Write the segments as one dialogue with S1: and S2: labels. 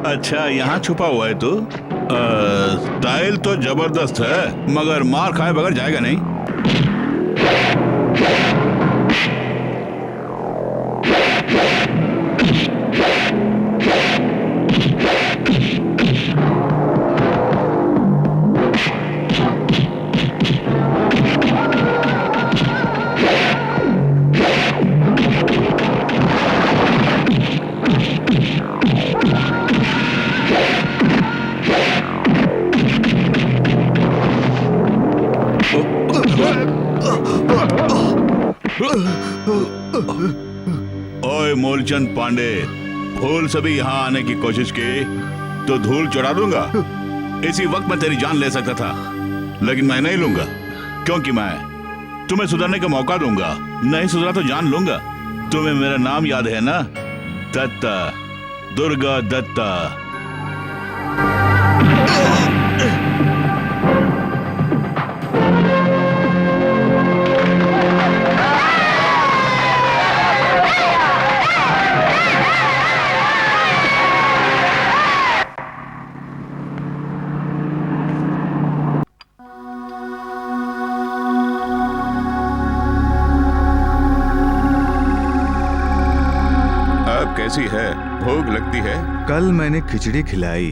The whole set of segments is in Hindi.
S1: अच्छा, यहाँ छुपा हुआ है तू? स्टाइल तो जबरदस्त है, मगर मार खाए बगैर जाएगा नहीं। ओए मूलचंद पांडे, फूल से भी यहाँ आने की कोशिश की तो धूल चढ़ा दूंगा। इसी वक्त मैं तेरी जान ले सकता था, लेकिन मैं नहीं लूंगा, क्योंकि मैं तुम्हें सुधरने का मौका दूंगा। नहीं सुधरा तो जान लूंगा। तुम्हें मेरा नाम याद है ना? दत्ता, दुर्गा दत्ता। कैसी है? भूख लगती है?
S2: कल मैंने खिचड़ी खिलाई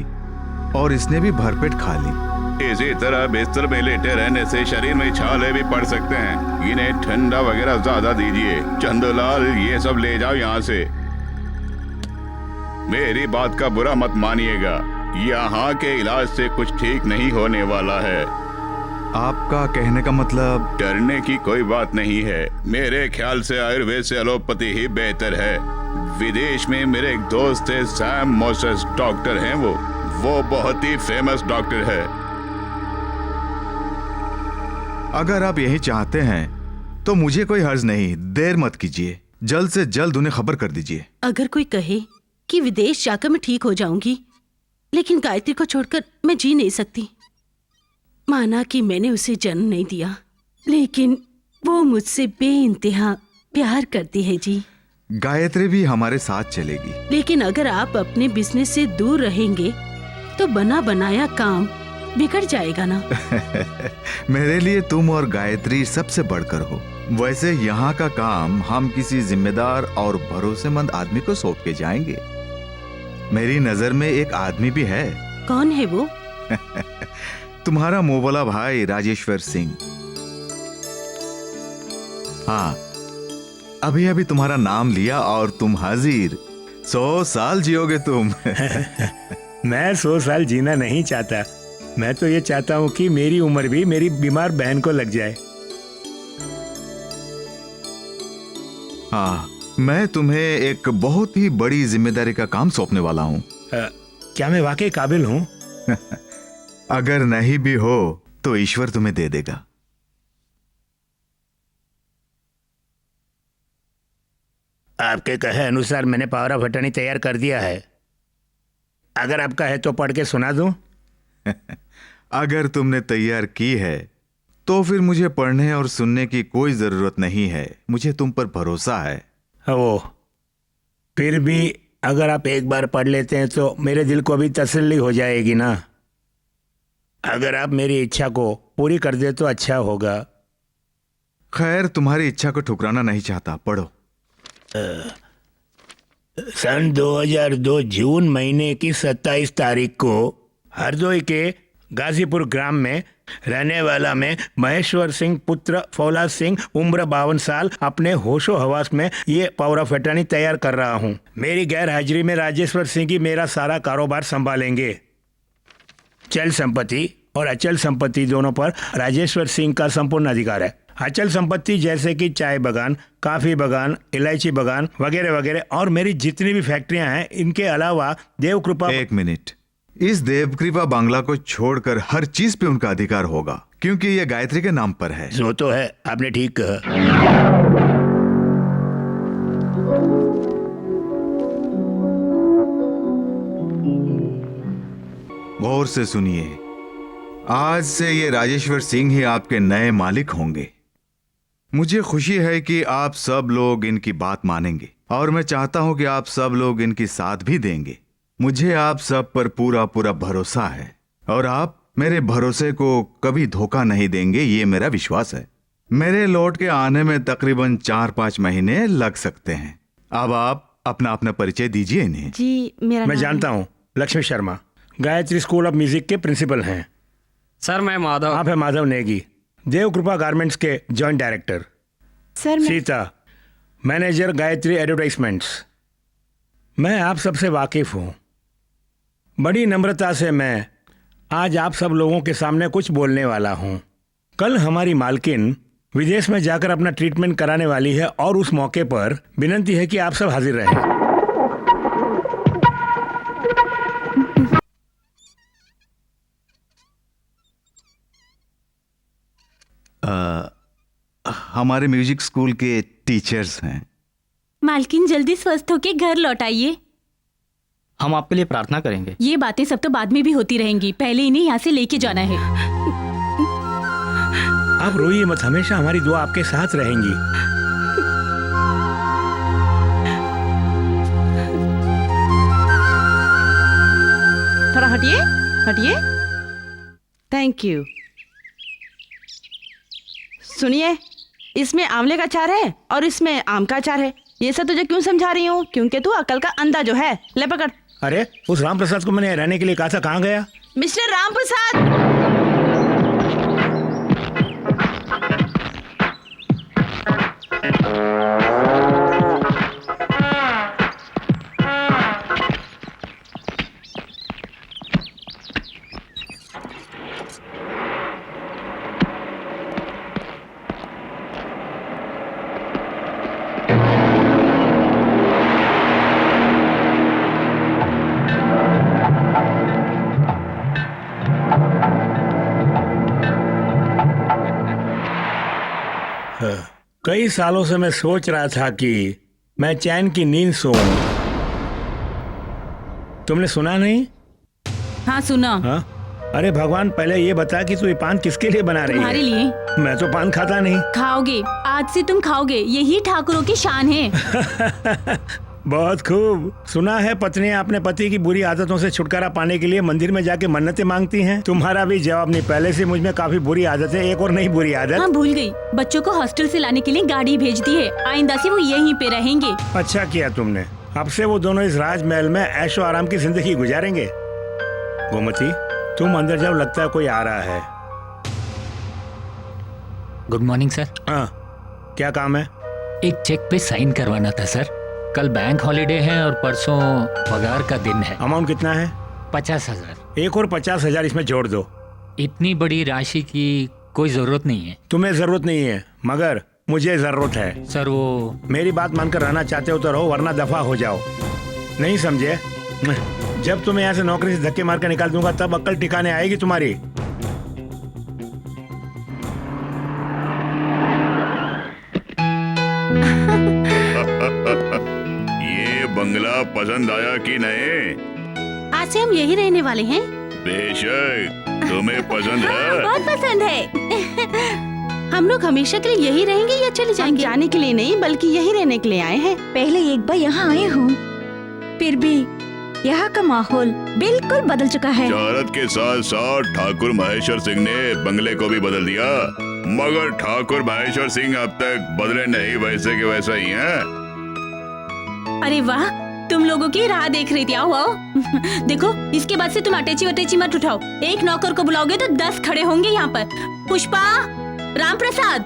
S2: और इसने भी भरपेट खा ली।
S1: इसी तरह बिस्तर में लेटे रहने से शरीर में छाले भी पड़ सकते हैं। इन्हें ठंडा वगैरह ज्यादा दीजिए। चंदूलाल, ये सब ले जाओ यहाँ से। मेरी बात का बुरा मत मानिएगा, यहाँ के इलाज से कुछ ठीक नहीं होने वाला है।
S2: आपका कहने का मतलब?
S1: डरने की कोई बात नहीं है। मेरे ख्याल से आयुर्वेद से एलोपैथी ही बेहतर है। विदेश में मेरे एक दोस्त है, सैम मोसेस डॉक्टर हैं वो बहुत ही फेमस डॉक्टर है।
S2: अगर आप यही चाहते हैं तो मुझे कोई हर्ज नहीं। देर मत कीजिए, जल्द से जल्द उन्हें खबर कर दीजिए।
S3: अगर कोई कहे कि विदेश जाकर मैं ठीक हो जाऊंगी, लेकिन गायत्री को छोड़कर मैं जी नहीं सकती। माना कि मैंने उसे जन्म नहीं दिया, लेकिन वो मुझसे बेइंतहा प्यार करती है जी।
S2: गायत्री भी हमारे साथ चलेगी।
S3: लेकिन अगर आप अपने बिजनेस से दूर रहेंगे तो बना बनाया काम बिगड़ जाएगा ना।
S2: मेरे लिए तुम और गायत्री सबसे बढ़कर हो। वैसे यहाँ का काम हम किसी जिम्मेदार और भरोसेमंद आदमी को सौंप के जाएंगे। मेरी नजर में एक आदमी भी है।
S3: कौन है वो?
S2: तुम्हारा मोबला भाई राजेश्वर सिंह। हाँ, अभी अभी तुम्हारा नाम लिया और तुम हाजिर। 100 साल जियोगे तुम।
S4: मैं 100 साल जीना नहीं चाहता। मैं तो ये चाहता हूँ कि मेरी उम्र भी मेरी बीमार बहन को लग जाए।
S2: हाँ, मैं तुम्हें एक बहुत ही बड़ी जिम्मेदारी का काम सौंपने वाला हूँ।
S4: क्या मैं वाकई काबिल हूँ?
S2: अगर नहीं भी हो तो ईश्वर तुम्हें दे देगा।
S4: आपके कहे अनुसार मैंने पावर ऑफ अटर्नी तैयार कर दिया है। अगर आपका है तो पढ़ के सुना दूं?
S2: अगर तुमने तैयार की है तो फिर मुझे पढ़ने और सुनने की कोई जरूरत नहीं है। मुझे तुम पर भरोसा है।
S4: वो फिर भी अगर आप एक बार पढ़ लेते हैं तो मेरे दिल को भी तसल्ली हो जाएगी ना। अगर आप मेरी इच्छा को पूरी कर दे तो अच्छा होगा।
S2: खैर, तुम्हारी इच्छा को ठुकराना नहीं चाहता, पढ़ो।
S4: सन 2002 जून महीने की 27 तारीख को हरदोई के गाजीपुर ग्राम में रहने वाला मैं महेश्वर सिंह पुत्र फौलाद सिंह उम्र 52 साल अपने होशो हवास में ये पावर ऑफ अटर्नी तैयार कर रहा हूँ। मेरी गैर हाजिरी में राजेश्वर सिंह ही मेरा सारा कारोबार संभालेंगे। चल संपत्ति और अचल संपत्ति दोनों पर राजेश्वर सिंह का संपूर्ण अधिकार है। अचल संपत्ति जैसे कि चाय बागान, काफी बागान, इलायची बागान वगैरह वगैरह और मेरी जितनी भी फैक्ट्रियां हैं, इनके अलावा देव कृपा।
S2: एक मिनट, इस देवकृपा बांग्ला को छोड़कर हर चीज पे उनका अधिकार होगा, क्योंकि ये गायत्री के नाम पर है।
S4: जो तो है, आपने ठीक कहा।
S2: गौर से सुनिए, आज से ये राजेश्वर सिंह ही आपके नए मालिक होंगे। मुझे खुशी है कि आप सब लोग इनकी बात मानेंगे और मैं चाहता हूं कि आप सब लोग इनकी साथ भी देंगे। मुझे आप सब पर पूरा पूरा भरोसा है और आप मेरे भरोसे को कभी धोखा नहीं देंगे, ये मेरा विश्वास है। मेरे लौट के आने में तकरीबन 4-5 महीने लग सकते हैं। अब आप अपना अपना परिचय दीजिए इन्हें।
S3: जी, मेरा
S4: मैं
S3: नाम
S4: जानता हूँ, Lakshmi Sharma Gayatri school of music के प्रिंसिपल हैं।
S5: सर मैं माधव।
S4: आप है माधव नेगी, देव कृपा गारमेंट्स के जॉइंट डायरेक्टर।
S3: सर मैं
S4: सीता, मैनेजर गायत्री एडवर्टाइजमेंट्स। मैं आप सबसे वाकिफ हूँ। बड़ी नम्रता से मैं आज आप सब लोगों के सामने कुछ बोलने वाला हूँ। कल हमारी मालकिन विदेश में जाकर अपना ट्रीटमेंट कराने वाली है और उस मौके पर विनती है कि आप सब हाजिर रहें।
S2: हमारे म्यूजिक स्कूल के टीचर्स हैं।
S6: मालकिन जल्दी स्वस्थ होके घर लौट आइए।
S5: हम आपके लिए प्रार्थना करेंगे।
S6: ये बातें सब तो बाद में भी होती रहेंगी, पहले इन्हें यहाँ से लेके जाना है।
S4: आप रोइए मत, हमेशा हमारी दुआ आपके साथ रहेंगी।
S3: थोड़ा हटिए, हटिए। Thank you. सुनिए, इसमें आंवले का अचार है और इसमें आम का अचार है। ये सब तुझे क्यों समझा रही हूँ? क्योंकि तू अकल का अंधा जो है। ले पकड़।
S4: अरे उस राम प्रसाद को मैंने रहने के लिए कहा था, कहाँ गया?
S3: मिस्टर राम प्रसाद,
S4: कई सालों से मैं सोच रहा था कि मैं चैन की नींद सोऊं। तुमने सुना नहीं?
S6: हाँ सुना।
S4: हाँ? अरे भगवान, पहले ये बता कि तू ये पान किसके लिए बना रही
S6: तुम्हारे
S4: है?
S6: लिए।
S4: मैं तो पान खाता नहीं।
S6: खाओगे, आज से तुम खाओगे, यही ठाकुरों की शान है।
S4: बहुत खूब। सुना है पत्नियां अपने पति की बुरी आदतों से छुटकारा पाने के लिए मंदिर में जाके मन्नतें मांगती हैं। तुम्हारा भी जवाब नहीं। पहले से मुझ में काफी बुरी आदत है, एक और नई बुरी आदत।
S6: हाँ भूल गई, बच्चों को हॉस्टल से लाने के लिए गाड़ी भेज दी है। आइंदा से वो यहीं पे रहेंगे।
S4: अच्छा किया तुमने। अब से वो दोनों इस राजमहल में ऐशो आराम की जिंदगी गुजारेंगे। गोमती, तुम अंदर जाओ, लगता है कोई आ रहा है।
S5: Good morning sir.
S4: हाँ, क्या काम है?
S5: एक चेक पे साइन करवाना था सर। कल बैंक हॉलिडे है और परसों पगार का दिन है।
S4: अमाउंट कितना है?
S5: 50,000।
S4: एक और 50,000 इसमें जोड़ दो।
S5: इतनी बड़ी राशि की कोई जरूरत नहीं है।
S4: तुम्हें जरूरत नहीं है, मगर मुझे जरूरत है।
S5: सर वो
S4: मेरी बात मानकर रहना चाहते हो तो रहो, वरना दफा हो जाओ। नहीं समझे? जब तुम्हें यहाँ से नौकरी से धक्के मार कर निकाल दूंगा तब अक्ल ठिकाने आएगी तुम्हारी।
S1: ये बंगला पसंद आया कि नहीं?
S3: आज से हम यही रहने वाले हैं।
S1: बेशक, तुम्हें पसंद है?
S6: बहुत पसंद है।
S3: हम लोग हमेशा के लिए यही रहेंगे या चले
S7: हम
S3: जाएंगे?
S7: जाने के लिए नहीं बल्कि यही रहने के लिए आए हैं।
S8: पहले एक बार यहाँ आए हूँ, फिर भी यहाँ का माहौल बिल्कुल बदल चुका है।
S1: शहरत के साथ साथ ठाकुर महेश्वर सिंह ने बंगले को भी बदल दिया, मगर ठाकुर महेश्वर सिंह अब तक बदले नहीं, वैसे के वैसा ही हैं।
S6: अरे वाह, तुम लोगों की राह देख रही थी। आओ आओ। देखो, इसके बाद से तुम अटैची वटैची मत उठाओ। एक नौकर को बुलाओगे तो 10 खड़े होंगे यहाँ पर। पुष्पा, राम प्रसाद।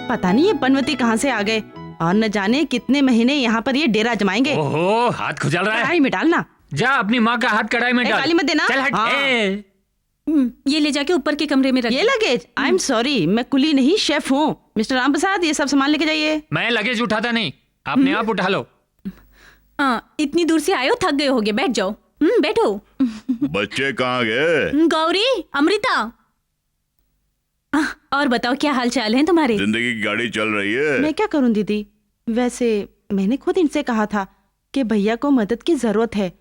S7: पता नहीं ये बनवती कहाँ से आ गए और न जाने कितने महीने यहाँ पर ये डेरा जमाएंगे।
S5: ओहो, हाथ खुजल रहा है।
S7: कढ़ाई में डालना।
S5: जा अपनी माँ का हाथ कढ़ाई में डाल।
S7: गाली मत देना।
S5: चल हट।
S7: हाँ।
S6: ये ले जाके ऊपर के कमरे में रख।
S7: ये लगेज, आई एम सॉरी, मैं कुली नहीं शेफ हूँ। मिस्टर राम प्रसाद, ये सब सामान लेके जाइए।
S5: मैं लगेज उठाता नहीं, अपने आप उठा लो।
S6: इतनी दूर से आए हो, थक गए होगे, बैठ जाओ। बैठो।
S1: बच्चे कहाँ गए?
S6: गौरी, अमृता। और बताओ, क्या हाल चाल है तुम्हारे?
S1: जिंदगी की गाड़ी चल रही है।
S7: मैं क्या करूँ दीदी, वैसे मैंने खुद इनसे कहा था कि भैया को मदद की जरूरत है,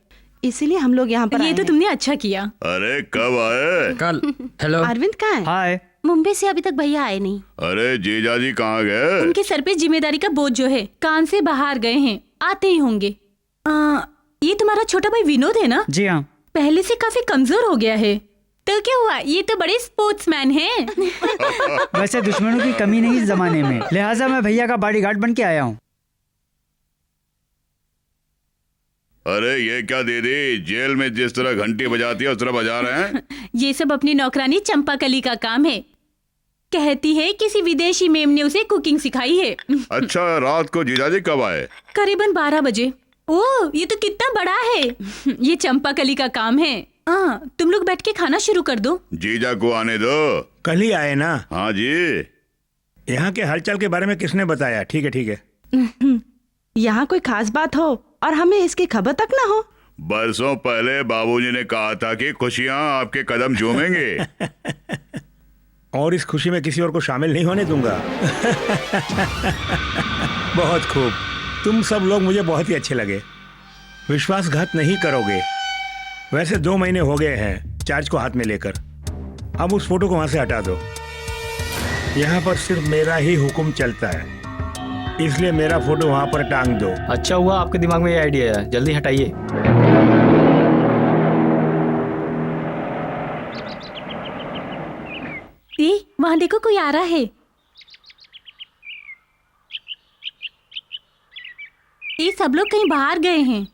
S7: इसीलिए हम लोग यहाँ पर
S6: ये
S7: आए
S6: तो
S7: हैं।
S6: तुमने अच्छा किया।
S1: अरे कब आए?
S5: कल। हेलो।
S7: अरविंद कहाँ है?
S9: हाय।
S3: मुंबई से अभी तक भैया आए नहीं।
S1: अरे जीजाजी कहाँ गए?
S6: उनके सर पे जिम्मेदारी का बोझ जो है, कान से बाहर गए हैं, आते ही होंगे। ये तुम्हारा छोटा भाई विनोद है ना?
S9: जी हाँ।
S6: पहले से काफी कमजोर हो गया है, तो क्या हुआ? ये तो बड़े स्पोर्ट्समैन हैं।
S9: वैसे दुश्मनों की कमी नहीं इस जमाने में, लिहाजा मैं भैया का बॉडीगार्ड बन के आया हूँ।
S1: अरे ये क्या दीदी, जेल में जिस तरह घंटी बजाती है उस तरह बजा रहे हैं?
S6: ये सब अपनी नौकरानी चंपाकली का काम है। कहती है किसी विदेशी मेम ने उसे कुकिंग सिखाई है।
S1: अच्छा, रात को जीजाजी कब आए?
S6: करीबन 12 बजे। ओह, ये तो कितना बड़ा है। ये चंपाकली का काम है। तुम लोग बैठ के खाना शुरू कर दो।
S1: जीजा को आने दो।
S4: कल ही आए ना?
S1: हाँ जी।
S4: यहाँ के हालचाल के बारे में किसने बताया? ठीक है ठीक है।
S7: यहाँ कोई खास बात हो और हमें इसकी खबर तक ना हो।
S1: बरसों पहले बाबूजी ने कहा था कि खुशियाँ आपके कदम चूमेंगे।
S4: और इस खुशी में किसी और को शामिल नहीं होने दूंगा। बहुत खूब, तुम सब लोग मुझे बहुत ही अच्छे लगे। विश्वासघात नहीं करोगे। वैसे 2 महीने हो गए हैं चार्ज को हाथ में लेकर। अब उस फोटो को वहां से हटा दो। यहाँ पर सिर्फ मेरा ही हुक्म चलता है, इसलिए मेरा फोटो वहां पर टांग दो।
S10: अच्छा हुआ आपके दिमाग में ये आइडिया है, जल्दी हटाइए।
S6: वहां देखो, कोई आ रहा है। ये सब लोग कहीं बाहर गए हैं।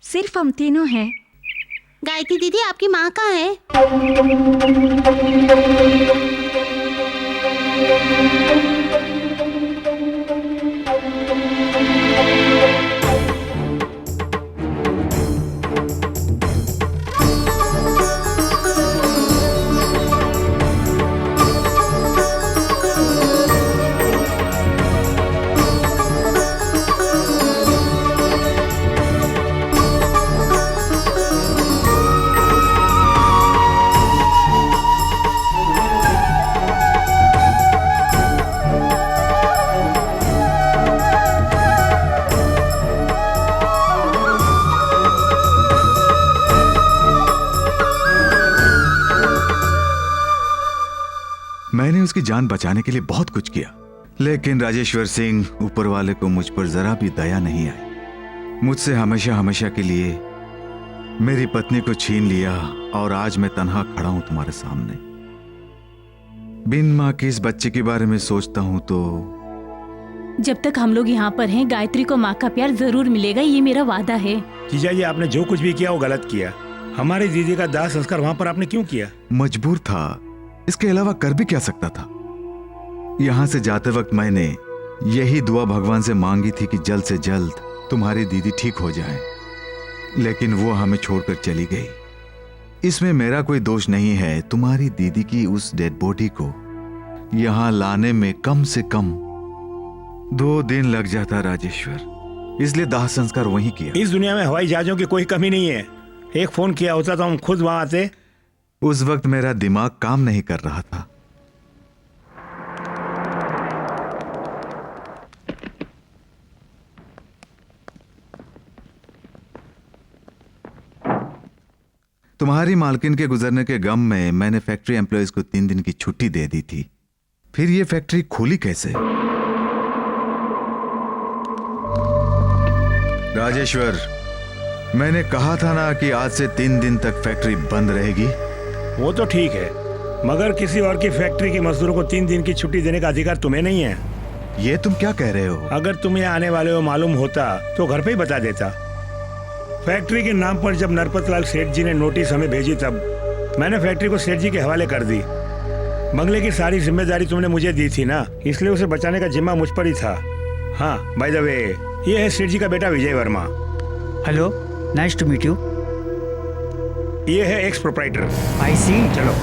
S8: सिर्फ हम तीनों हैं।
S3: गायत्री दीदी, आपकी माँ कहाँ है?
S2: मैंने उसकी जान बचाने के लिए बहुत कुछ किया, लेकिन राजेश्वर सिंह, ऊपर वाले को मुझ पर जरा भी दया नहीं आई। मुझसे हमेशा हमेशा के लिए मेरी पत्नी को छीन लिया और आज मैं तन्हा खड़ा हूं तुम्हारे सामने। बिन मां के इस बच्चे के बारे में सोचता हूं तो
S6: जब तक हम लोग यहाँ पर हैं, गायत्री को माँ का प्यार जरूर मिलेगा, ये मेरा वादा है।
S4: जीजा जी, आपने जो कुछ भी किया वो गलत किया। हमारे दीदी का दाह संस्कार वहां पर आपने क्यों किया?
S2: मजबूर था, इसके अलावा कर भी क्या सकता था। यहां से जाते वक्त मैंने यही दुआ भगवान से मांगी थी कि जल्द से जल्द तुम्हारी दीदी ठीक हो जाए, लेकिन वो हमें छोड़कर चली गई। इसमें मेरा कोई दोष नहीं है। तुम्हारी दीदी की उस डेड बॉडी को यहां लाने में कम से कम 2 दिन लग जाता राजेश्वर, इसलिए दाह संस्कार वहीं किया।
S4: इस दुनिया में हवाई जहाजों की कोई कमी नहीं है। एक फोन किया होता तो हम खुद वहां आते।
S2: उस वक्त मेरा दिमाग काम नहीं कर रहा था। तुम्हारी मालकिन के गुजरने के गम में मैंने फैक्ट्री एम्प्लॉयज को 3 दिन की छुट्टी दे दी थी। फिर ये फैक्ट्री खुली कैसे? राजेश्वर, मैंने कहा था ना कि आज से 3 दिन तक फैक्ट्री बंद रहेगी।
S4: वो तो ठीक है, मगर किसी और की फैक्ट्री के मजदूरों को 3 दिन की छुट्टी देने का अधिकार तुम्हें नहीं है।
S2: ये तुम क्या कह रहे हो?
S4: अगर तुम्हें आने वाले को मालूम होता तो घर पे ही बता देता। फैक्ट्री के नाम पर जब नरपतलाल सेठ जी ने नोटिस हमें भेजी तब मैंने फैक्ट्री को सेठ जी के हवाले कर दी। बंगले की सारी जिम्मेदारी तुमने मुझे दी थी ना, इसलिए उसे बचाने का जिम्मा मुझ पर ही था। हाँ, बाय द वे, ये है सेठ जी का बेटा Vijay Varma.
S9: Hello, nice to meet you.
S4: ये है एक्स प्रोप्राइटर।
S9: आई सी।
S4: चलो।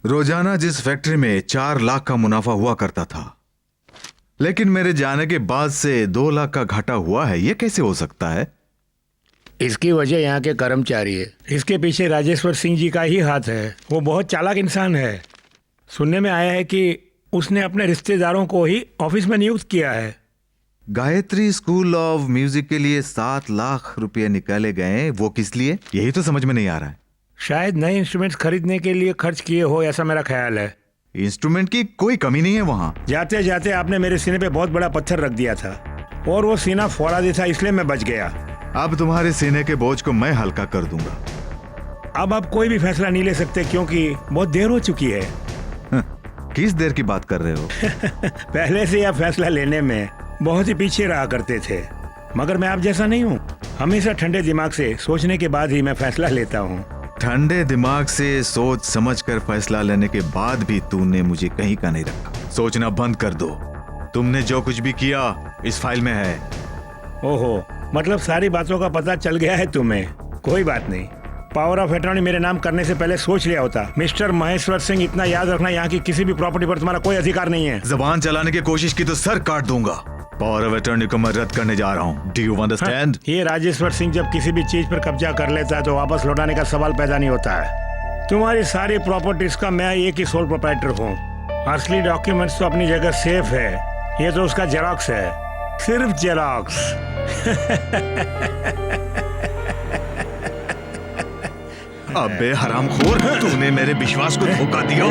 S2: रोजाना जिस फैक्ट्री में 4 लाख का मुनाफा हुआ करता था, लेकिन मेरे जाने के बाद से 2 लाख का घाटा हुआ है। यह कैसे हो सकता है?
S4: इसकी वजह यहाँ के कर्मचारी है। इसके पीछे राजेश्वर सिंह जी का ही हाथ है। वो बहुत चालाक इंसान है। सुनने में आया है कि उसने अपने रिश्तेदारों को ही ऑफिस में नियुक्त किया है।
S2: गायत्री स्कूल ऑफ म्यूजिक के लिए 7 लाख रुपए निकाले गए, वो किस लिए? यही तो समझ में नहीं आ रहा है।
S4: शायद नए इंस्ट्रूमेंट्स खरीदने के लिए खर्च किए हो, ऐसा मेरा ख्याल है।
S2: इंस्ट्रूमेंट की कोई कमी नहीं है वहां।
S4: जाते जाते आपने मेरे सीने पे बहुत बड़ा पत्थर रख दिया था और वो सीना फौलादी था, इसलिए मैं बच गया।
S2: अब तुम्हारे सीने के बोझ को मैं हल्का कर दूंगा।
S4: अब आप कोई भी फैसला नहीं ले सकते क्योंकि बहुत देर हो चुकी है।
S2: किस देर की बात कर रहे हो?
S4: पहले से आप फैसला लेने में बहुत ही पीछे रहा करते थे, मगर मैं आप जैसा नहीं हूँ। हमेशा ठंडे दिमाग से सोचने के बाद ही मैं फैसला लेता हूँ।
S2: ठंडे दिमाग से सोच समझ कर फैसला लेने के बाद भी तूने मुझे कहीं का नहीं रखा। सोचना बंद कर दो। तुमने जो कुछ भी किया इस फाइल में है।
S4: ओहो, मतलब सारी बातों का पता चल गया है तुम्हें। कोई बात नहीं, पावर ऑफ अटॉर्नी मेरे नाम करने से पहले सोच लिया होता। मिस्टर महेश्वर सिंह, इतना याद रखना, यहाँ की किसी भी प्रॉपर्टी पर तुम्हारा कोई अधिकार नहीं है।
S2: जबान चलाने की कोशिश की तो सर काट दूंगा। पावर ऑफ अटॉर्नी को मैं रद्द करने जा रहा हूँ। Do you understand?
S4: ये राजेश्वर सिंह जब किसी भी चीज पर कब्जा कर लेता है तो वापस लौटाने का सवाल पैदा नहीं होता है। तुम्हारी सारी प्रॉपर्टीज का मैं एक ही सोल प्रोप्राइटर हूँ। असली डॉक्यूमेंट्स तो अपनी जगह सेफ है, ये तो उसका जेरॉक्स है, सिर्फ जेरॉक्स।
S2: अबे हरामखोर, तूने मेरे विश्वास को धोखा दिया।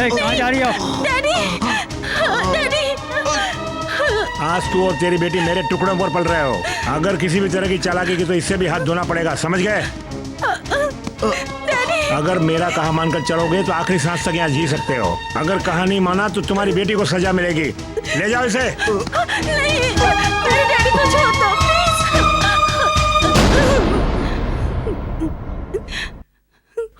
S9: कहाँ जा रही हो?
S3: Daddy, daddy.
S4: आज तू और तेरी बेटी मेरे टुकड़ों पर पल रहे हो। अगर किसी भी तरह की चालाकी की तो इससे भी हाथ धोना पड़ेगा, समझ गए? अगर मेरा कहा मानकर चलोगे तो आखिरी सांस तक यहाँ जी सकते हो। अगर कहा नहीं माना तो तुम्हारी बेटी को सजा मिलेगी। ले जाओ इसे।
S3: नहीं, मेरे डैडी को छोड़ दो प्लीज।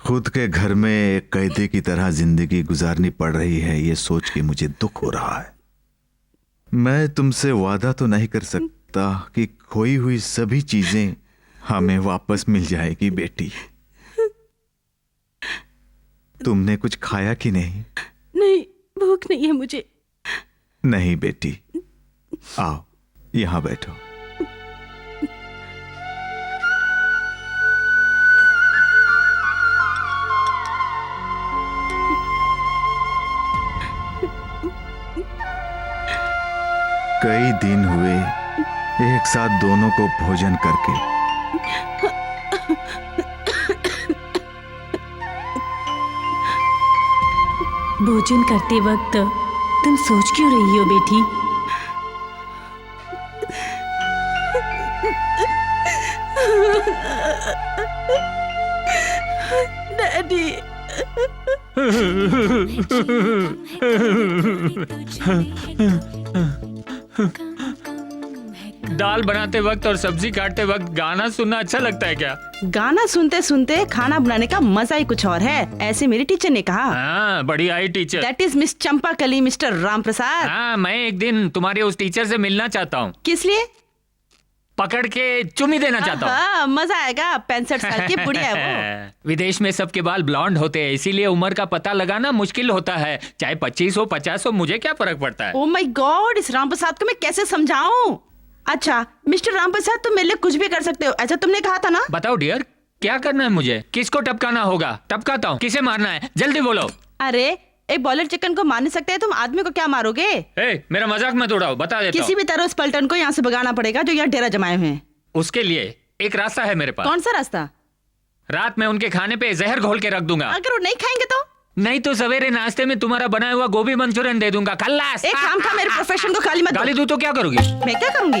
S2: खुद के घर में एक कैदी की तरह जिंदगी गुजारनी पड़ रही है, ये सोच के मुझे दुख हो रहा है। मैं तुमसे वादा तो नहीं कर सकता कि खोई हुई सभी चीजें हमें वापस मिल जाएगी बेटी। तुमने कुछ खाया कि नहीं?
S3: नहीं, भूख नहीं है मुझे।
S2: नहीं बेटी, आओ यहां बैठो। कई दिन हुए एक साथ दोनों को भोजन करके।
S6: भोजन करते वक्त तुम सोच क्यों रही हो बेटी?
S3: डैडी।
S5: दाल बनाते वक्त और सब्जी काटते वक्त गाना सुनना अच्छा लगता है क्या?
S7: गाना सुनते सुनते खाना बनाने का मजा ही कुछ और है, ऐसे मेरे टीचर ने कहा।
S5: हाँ, बड़ी आई teacher.
S7: That is miss Champakali mister Ram Prasad.
S5: हाँ, मैं एक दिन तुम्हारे उस टीचर से मिलना चाहता हूँ।
S7: किस लिए?
S5: पकड़ के चुम्मी देना चाहता हूँ।
S7: हाँ, मजा आएगा। 65 साल की बुढ़िया है वो।
S5: विदेश में सबके बाल ब्लॉन्ड होते हैं, इसीलिए उम्र का पता लगाना मुश्किल होता है। चाहे 25 हो 50 हो, मुझे क्या फर्क पड़ता है।
S7: ओ माय गॉड, इस राम प्रसाद को मैं कैसे समझाऊं? अच्छा मिस्टर राम प्रसाद, तुम मेरे लिए कुछ भी कर सकते हो, ऐसा तुमने कहा था ना?
S5: बताओ डियर, क्या करना है मुझे? किसको टपकाना होगा? टपकाता हूँ। किसे मारना है? जल्दी बोलो।
S7: अरे एक बॉयलर चिकन को मार नहीं सकते, तुम आदमी को क्या मारोगे?
S5: मेरा मजाक मत उड़ाओ, बता देता
S7: किसी भी तरह उस पलटन को यहाँ से भगाना पड़ेगा जो यहाँ डेरा जमाए हुए हैं।
S5: उसके लिए एक रास्ता है मेरे पास।
S7: कौन सा रास्ता?
S5: रात में उनके खाने पे जहर घोल के रख दूंगा।
S7: अगर वो नहीं खाएंगे तो?
S5: नहीं तो सवेरे नाश्ते में तुम्हारा बनाया हुआ गोभी मंचूरियन दे दूंगा। खल्लास।
S7: एक काम का, मेरे प्रोफेशन को गाली मत दो।
S5: गाली दूं तो क्या करोगी?
S7: मैं क्या करूंगी?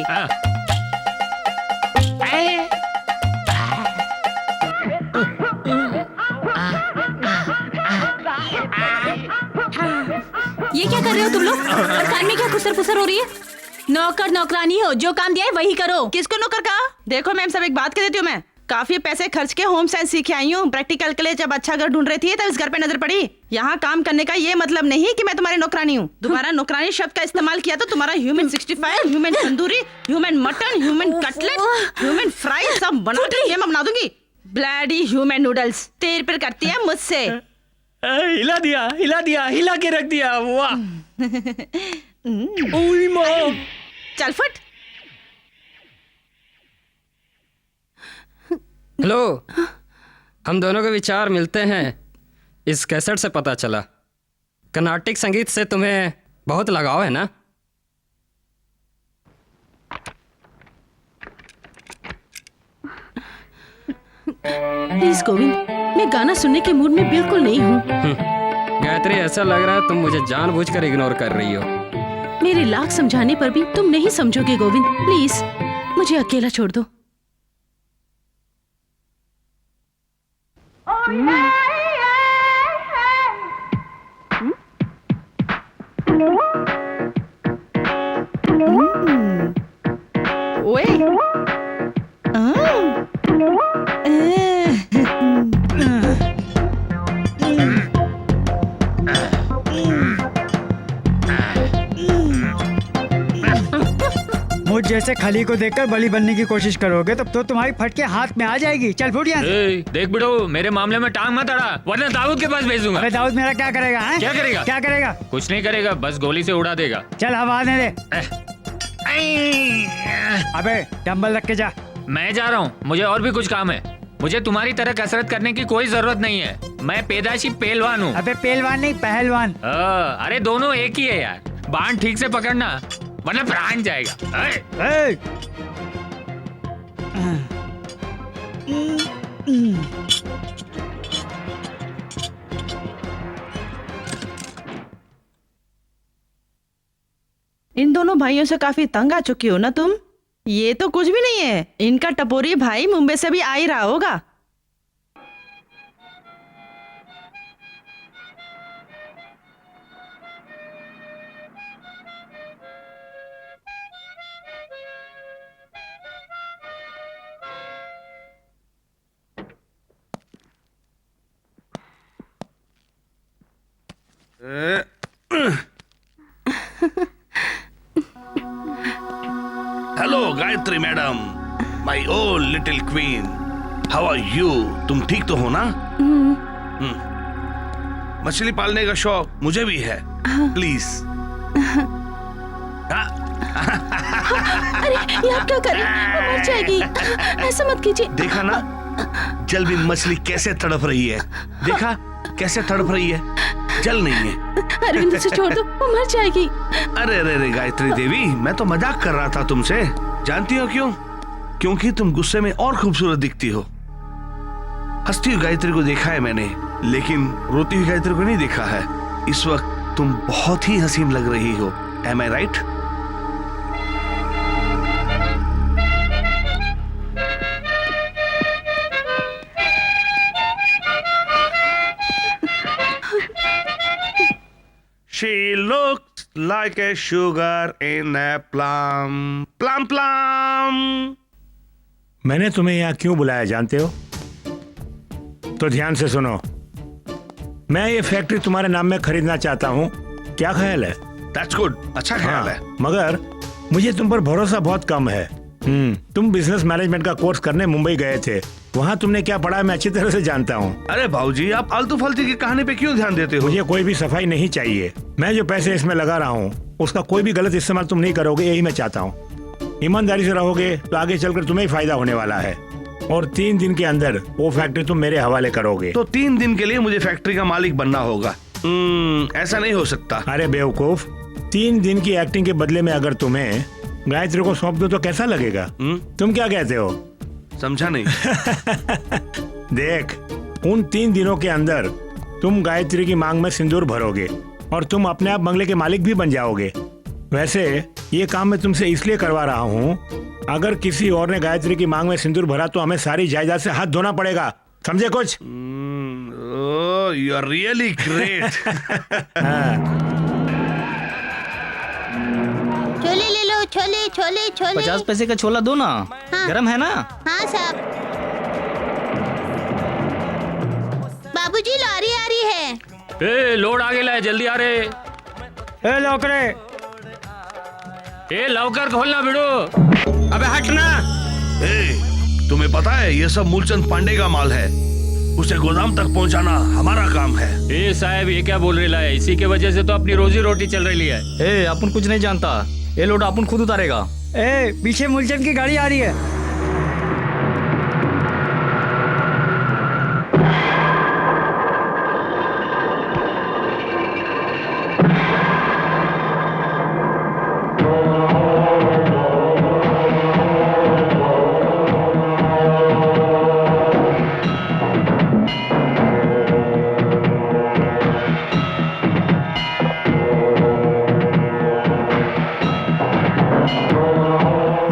S6: ये क्या कर रहे हो तुम लोग? और कान में क्या खुसर फुसर हो रही है? नौकर नौकरानी हो, जो काम दिया है वही करो।
S7: किसको नौकर कहा? देखो मैम, सब एक बात कह देती हूँ, मैं काफी पैसे खर्च के होम साइंस सीख आई हूँ। प्रैक्टिकल के लिए जब अच्छा घर ढूंढ रही थी तब इस घर पे नजर पड़ी। यहाँ काम करने का ये मतलब नहीं कि मैं तुम्हारी नौकरानी हूँ। तुम्हारा नौकरानी शब्द का इस्तेमाल किया तो तुम्हारा human 65, human tandoori, human mutton, human cutlet, human fry सब बना के मैं बना दूंगी। ब्लडी ह्यूमन नूडल्स तेर पर करती है मुझसे।
S5: हिला दिया, हिला के रख दिया। वाह।
S7: चल फट।
S11: हेलो, हम दोनों के विचार मिलते हैं, इस कैसेट से पता चला। कर्नाटिक संगीत से तुम्हें बहुत लगाव है ना?
S3: प्लीज गोविंद, मैं गाना सुनने के मूड में बिल्कुल नहीं हूँ।
S11: गायत्री, ऐसा लग रहा है तुम मुझे जानबूझकर इग्नोर कर रही हो।
S3: मेरे लाख समझाने पर भी तुम नहीं समझोगे गोविंद। प्लीज मुझे अकेला छोड़ दो।
S7: ओए
S9: मुझ जैसे खली को देखकर बलि बनने की कोशिश करोगे तो तुम्हारी फटके हाथ में आ जाएगी। चल फुट यहाँ से।
S5: देख बिड़ो, मेरे मामले में टांग मत अड़ा, वरना दाऊद के पास भेज दूंगा।
S9: अरे दाऊद मेरा क्या करेगा? है?
S5: क्या करेगा?
S9: क्या करेगा?
S5: कुछ नहीं करेगा, बस गोली से उड़ा देगा।
S9: चल हवा दे। अबे डंबल रख के जा।
S5: मैं जा रहा हूँ, मुझे और भी कुछ काम है। मुझे तुम्हारी तरह कसरत करने की कोई जरूरत नहीं है। मैं पैदाशी पहलवान हूँ।
S9: अबे पहलवान नहीं, पहलवान।
S5: अरे दोनों एक ही है यार। बाण ठीक से पकड़ना, वरना प्राण जाएगा।
S7: इन दोनों भाइयों से काफी तंग आ चुकी हो ना तुम? ये तो कुछ भी नहीं है। इनका टपोरी भाई मुंबई से भी आ ही रहा होगा।
S12: Hello Gayatri madam, my old little queen, how are you? तुम ठीक तो हो ना? मछली पालने का शौक मुझे भी है। प्लीज।
S3: अरे ये आप क्या कर रहे हैं? वो मर जाएगी। ऐसा मत कीजिए।
S12: देखा ना, जलबिन मछली कैसे तड़प रही है। देखा कैसे तड़प रही है, जल नहीं है।
S3: अरविंद से छोड़ दो, वो मर जाएगी।
S12: अरे अरे अरे गायत्री देवी, मैं तो मजाक कर रहा था तुमसे। जानती हो क्यों? क्योंकि तुम गुस्से में और खूबसूरत दिखती हो। हंसती हुई गायत्री को देखा है मैंने, लेकिन रोती हुई गायत्री को नहीं देखा है। इस वक्त तुम बहुत ही हसीन लग रही हो। Am I right? She looks like like a sugar in a plum. Plum, plum.
S4: मैंने तुम्हें यहाँ क्यों बुलाया जानते हो? तो ध्यान से सुनो, मैं ये फैक्ट्री तुम्हारे नाम में खरीदना चाहता हूँ। क्या ख्याल है?
S12: That's good. अच्छा ख्याल है।
S4: मगर मुझे तुम पर भरोसा बहुत कम है। तुम बिजनेस मैनेजमेंट का कोर्स करने मुंबई गए थे, वहाँ तुमने क्या पढ़ा मैं अच्छी तरह से जानता हूँ।
S12: अरे भाऊजी, आप आलतू फालतू की कहानी पे क्यों ध्यान देते हो?
S4: मुझे कोई भी सफाई नहीं चाहिए। मैं जो पैसे इसमें लगा रहा हूँ उसका कोई भी गलत इस्तेमाल तुम नहीं करोगे, यही मैं चाहता हूँ। ईमानदारी से रहोगे तो आगे चलकर तुम्हें ही फायदा होने वाला है। और 3 दिन के अंदर वो फैक्ट्री तुम मेरे हवाले करोगे।
S12: तो 3 दिन के लिए मुझे फैक्ट्री का मालिक बनना होगा? ऐसा नहीं हो सकता।
S4: अरे बेवकूफ, 3 दिन की एक्टिंग के बदले में अगर तुम्हें गायत्री को सौंप दो तो कैसा लगेगा? तुम क्या कहते हो?
S12: समझा नहीं।
S4: देख, उन 3 दिनों के अंदर तुम गायत्री की मांग में सिंदूर भरोगे और तुम अपने आप बंगले के मालिक भी बन जाओगे। वैसे ये काम मैं तुमसे इसलिए करवा रहा हूँ, अगर किसी और ने गायत्री की मांग में सिंदूर भरा तो हमें सारी जायदाद से हाथ धोना पड़ेगा। समझे कुछ?
S12: You are really great.
S13: छोले ले लो, छोले छोले छोले।
S10: 50 पैसे का छोला दो ना।
S13: हाँ।
S10: गरम है ना?
S13: हाँ साहब। बाबूजी लॉरी आ रही है।
S5: ए लोड आ गया है, जल्दी आ रे।
S9: ए लौकरे,
S5: ए लवकर खोलना बिड़ो।
S12: अबे हटना। तुम्हें पता है ये सब मूलचंद पांडे का माल है, उसे गोदाम तक पहुंचाना हमारा काम है।
S5: ए साहब, ये क्या बोल रहा है? इसी के वजह से तो अपनी रोजी रोटी चल रही है।
S10: ए अपन कुछ नहीं जानता, ये लोड अपन खुद उतारेगा।
S9: ए पीछे मूलचंद की गाड़ी आ रही है।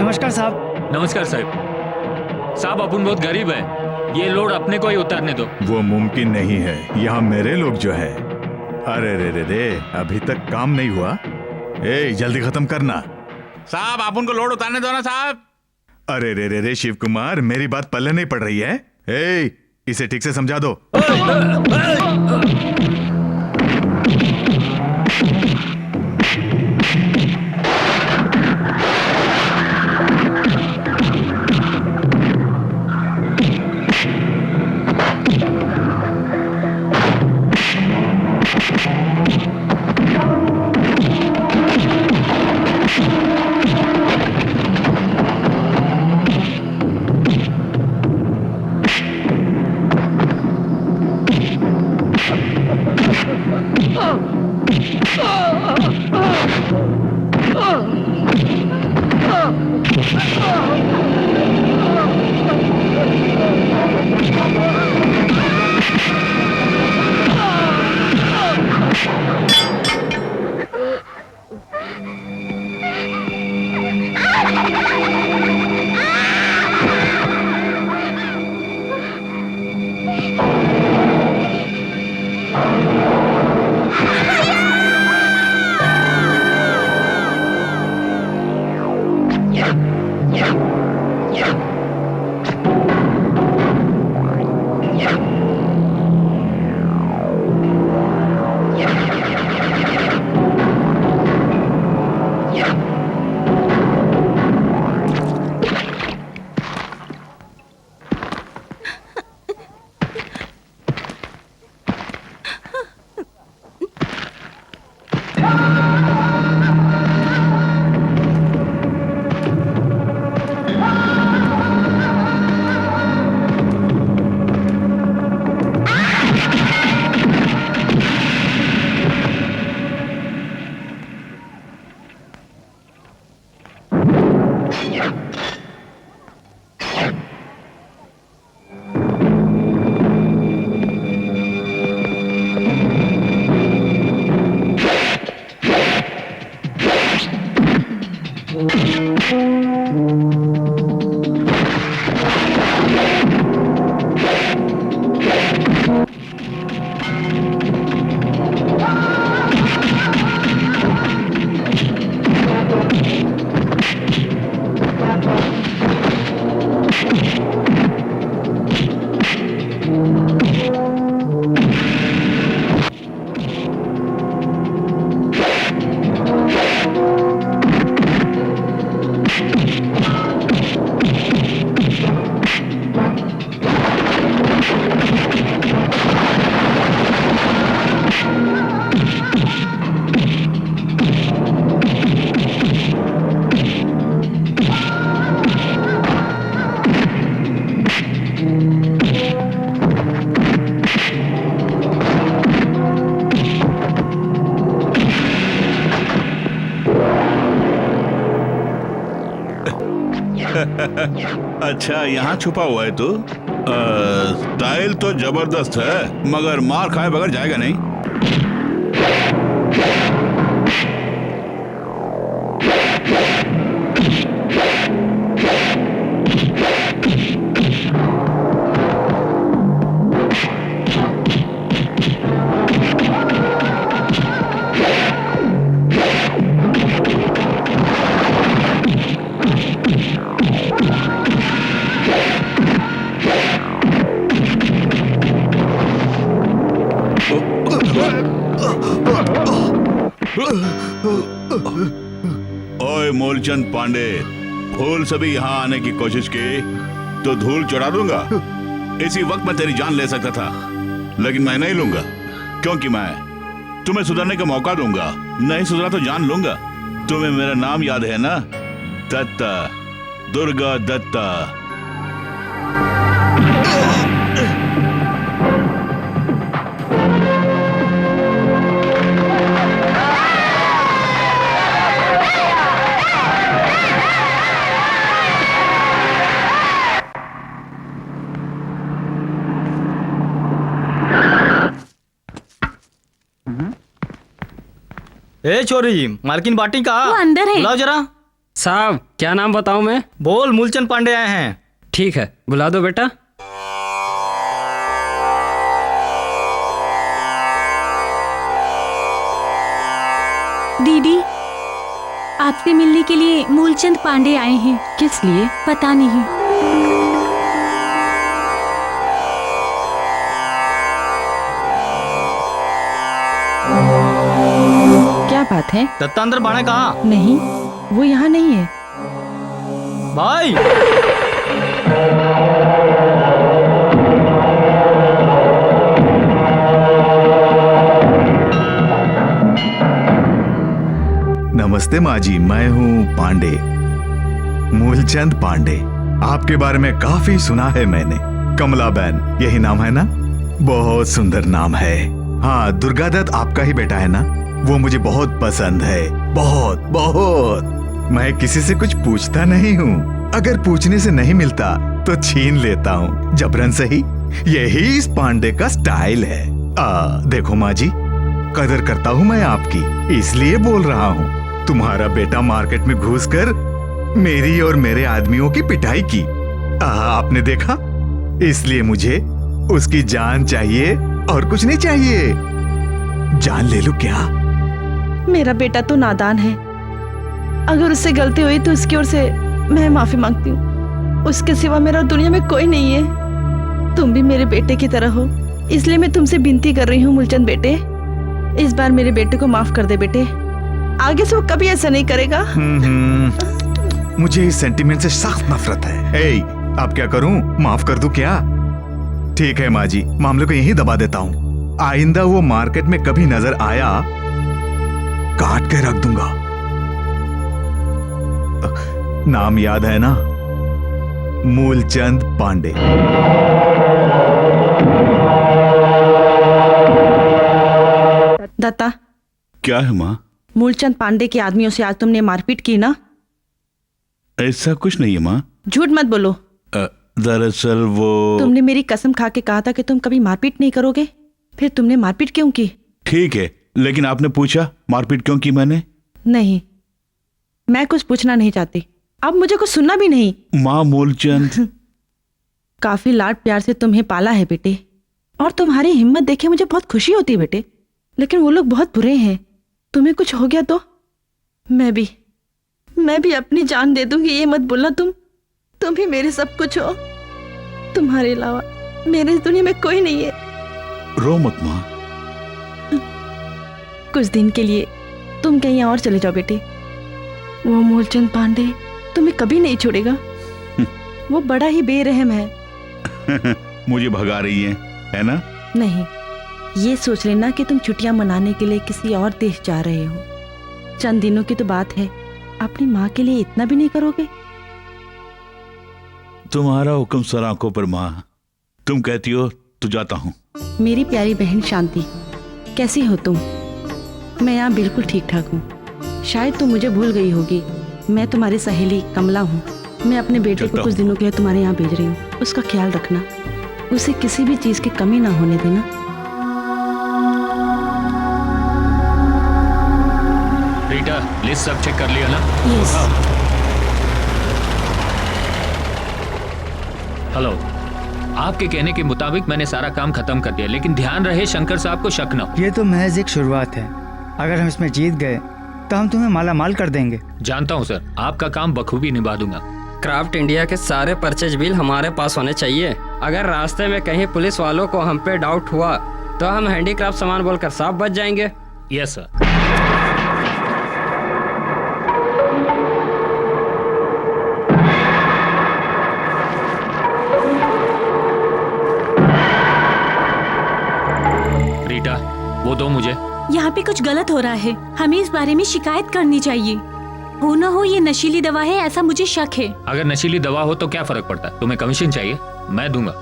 S9: नमस्कार साहब।
S5: नमस्कार साहब। साहब अपन बहुत गरीब है, ये लोड अपने को ही उतारने दो।
S2: वो मुमकिन नहीं है, यहाँ मेरे लोग जो है। अरे रे रे रे, अभी तक काम नहीं हुआ। ए जल्दी खत्म करना।
S1: साहब आप उनको लोड उतारने दो ना साहब।
S2: अरे रे रे रे शिव कुमार, मेरी बात पल्ले नहीं पड़ रही है। ए इसे ठीक से समझा दो।
S1: अच्छा, यहाँ छुपा हुआ है तू? स्टाइल तो जबरदस्त है, मगर मार खाए बगैर जाएगा नहीं। ओए मूलचंद पांडे, फूल से भी यहाँ आने की कोशिश की तो धूल चढ़ा दूंगा। इसी वक्त मैं तेरी जान ले सकता था, लेकिन मैं नहीं लूंगा, क्योंकि मैं तुम्हें सुधरने का मौका दूंगा। नहीं सुधरा तो जान लूंगा। तुम्हें मेरा नाम याद है ना? दत्ता, दुर्गा दत्ता।
S10: ए छोरी, मालकिन बाटी कहाँ?
S6: वो अंदर है।
S10: बुलाओ जरा।
S11: साहब क्या नाम बताऊं मैं?
S10: बोल, मूलचंद पांडे आए हैं।
S11: ठीक है, बुला दो बेटा।
S6: दीदी, आपसे मिलने के लिए मूलचंद पांडे आए हैं।
S7: किस लिए?
S6: पता नहीं।
S7: क्या बात है?
S10: दत्ता अंदर बाणे कहाँ?
S7: नहीं, वो यहाँ नहीं है।
S10: भाई
S2: नमस्ते माँ जी, मैं हूँ पांडे, मूलचंद पांडे। आपके बारे में काफी सुना है मैंने। कमलाबेन, यही नाम है ना? बहुत सुंदर नाम है। हाँ, दुर्गा दत्त आपका ही बेटा है ना? वो मुझे बहुत पसंद है, बहुत बहुत। मैं किसी से कुछ पूछता नहीं हूँ, अगर पूछने से नहीं मिलता तो छीन लेता हूँ, जबरन सही। यही इस पांडे का स्टाइल है। देखो माँ जी, कदर करता हूँ मैं आपकी, इसलिए बोल रहा हूँ। तुम्हारा बेटा मार्केट में घुसकर मेरी और मेरे आदमियों की पिटाई की, आपने देखा? इसलिए मुझे उसकी जान चाहिए और कुछ नहीं चाहिए। जान ले लो क्या?
S7: मेरा बेटा तो नादान है। अगर उससे गलती हुई तो उसकी ओर से मैं माफी मांगती हूँ। उसके सिवा मेरा दुनिया में कोई नहीं है। तुम भी मेरे बेटे की तरह हो, इसलिए मैं तुमसे विनती कर रही हूँ मूलचंद बेटे, इस बार मेरे बेटे को माफ कर दे बेटे। आगे से वो कभी ऐसा नहीं करेगा।
S2: मुझे इस सेंटीमेंट से सख्त नफरत है। अब क्या करूं? माफ कर दूं क्या? ठीक है माँ जी, मामले को यहीं दबा देता हूँ। आइंदा वो मार्केट में कभी नजर आया, काट के रख दूंगा। नाम याद है ना? मूलचंद पांडे।
S7: दत्ता,
S1: क्या है माँ?
S7: मूलचंद पांडे के आदमियों से आज तुमने मारपीट की ना?
S1: ऐसा कुछ नहीं है माँ।
S7: झूठ मत बोलो।
S1: दरअसल वो...
S7: तुमने मेरी कसम खा के कहा था कि तुम कभी मारपीट नहीं करोगे, फिर तुमने मारपीट क्यों की?
S1: ठीक है, लेकिन आपने पूछा मारपीट क्यों की मैंने?
S7: नहीं, मैं कुछ पूछना नहीं चाहती। अब मुझे कुछ सुनना भी नहीं।
S1: माँ, मूलचंद
S7: काफी लाड प्यार से तुम्हें पाला है बेटे, और तुम्हारी हिम्मत देखे मुझे बहुत खुशी होती है बेटे, लेकिन वो लोग बहुत बुरे हैं। तुम्हें कुछ हो गया तो मैं भी अपनी जान दे दूंगी। ये मत बोलना, तुम ही मेरे सब कुछ हो। तुम्हारे अलावा मेरे इस दुनिया में कोई नहीं है।
S1: रो मत माँ।
S7: कुछ दिन के लिए तुम कहीं और चले जाओ बेटे। वो मूलचंद पांडे तुम्हें कभी नहीं छोड़ेगा। वो बड़ा ही बेरहम है।
S1: मुझे भगा रही है ना?
S7: नहीं, ये सोच लेना कि तुम छुट्टियां मनाने के लिए किसी और देश जा रहे हो। चंद दिनों की तो बात है, अपनी माँ के लिए इतना भी नहीं करोगे?
S1: तुम्हारा हुक्म सर आंखों पर माँ, तुम कहती हो तो जाता हूँ।
S7: मेरी प्यारी बहन शांति, कैसी हो तुम? मैं यहाँ बिल्कुल ठीक ठाक हूँ। शायद तुम मुझे भूल गई होगी, मैं तुम्हारी सहेली कमला हूँ। मैं अपने बेटे को
S1: चलता
S7: कुछ दिनों के लिए तुम्हारे यहाँ भेज रही हूँ। उसका ख्याल रखना, उसे किसी भी चीज की कमी ना होने देना।
S5: रीटा, लिस्ट सब चेक कर लिया ना?
S3: यस।
S5: हेलो, आपके कहने के मुताबिक मैंने सारा काम खत्म कर दिया, लेकिन ध्यान रहे शंकर साहब को शक न हो।
S9: ये तो महज एक शुरुआत है। अगर हम इसमें जीत गए तो हम तुम्हें माला माल कर देंगे।
S5: जानता हूँ सर, आपका काम बखूबी निभा दूंगा।
S11: क्राफ्ट इंडिया के सारे परचेज बिल हमारे पास होने चाहिए। अगर रास्ते में कहीं पुलिस वालों को हम पे डाउट हुआ तो हम हैंडीक्राफ्ट सामान बोलकर साफ बच जाएंगे।
S5: Yes sir. रीटा, वो दो मुझे।
S6: यहाँ पे कुछ गलत हो रहा है, हमें इस बारे में शिकायत करनी चाहिए। हो न हो ये नशीली दवा है, ऐसा मुझे शक है।
S5: अगर नशीली दवा हो तो क्या फर्क पड़ता है? तुम्हें कमीशन चाहिए, मैं दूंगा,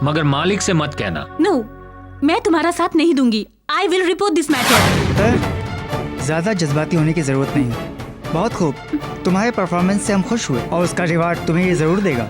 S5: मगर मालिक से मत कहना।
S6: नो, मैं तुम्हारा साथ नहीं दूंगी। I will report this matter.
S9: ज्यादा जज्बाती होने की जरूरत नहीं। बहुत खूब, तुम्हारे परफॉर्मेंस से हम खुश हुए और उसका रिवार्ड तुम्हें ये जरूर देगा।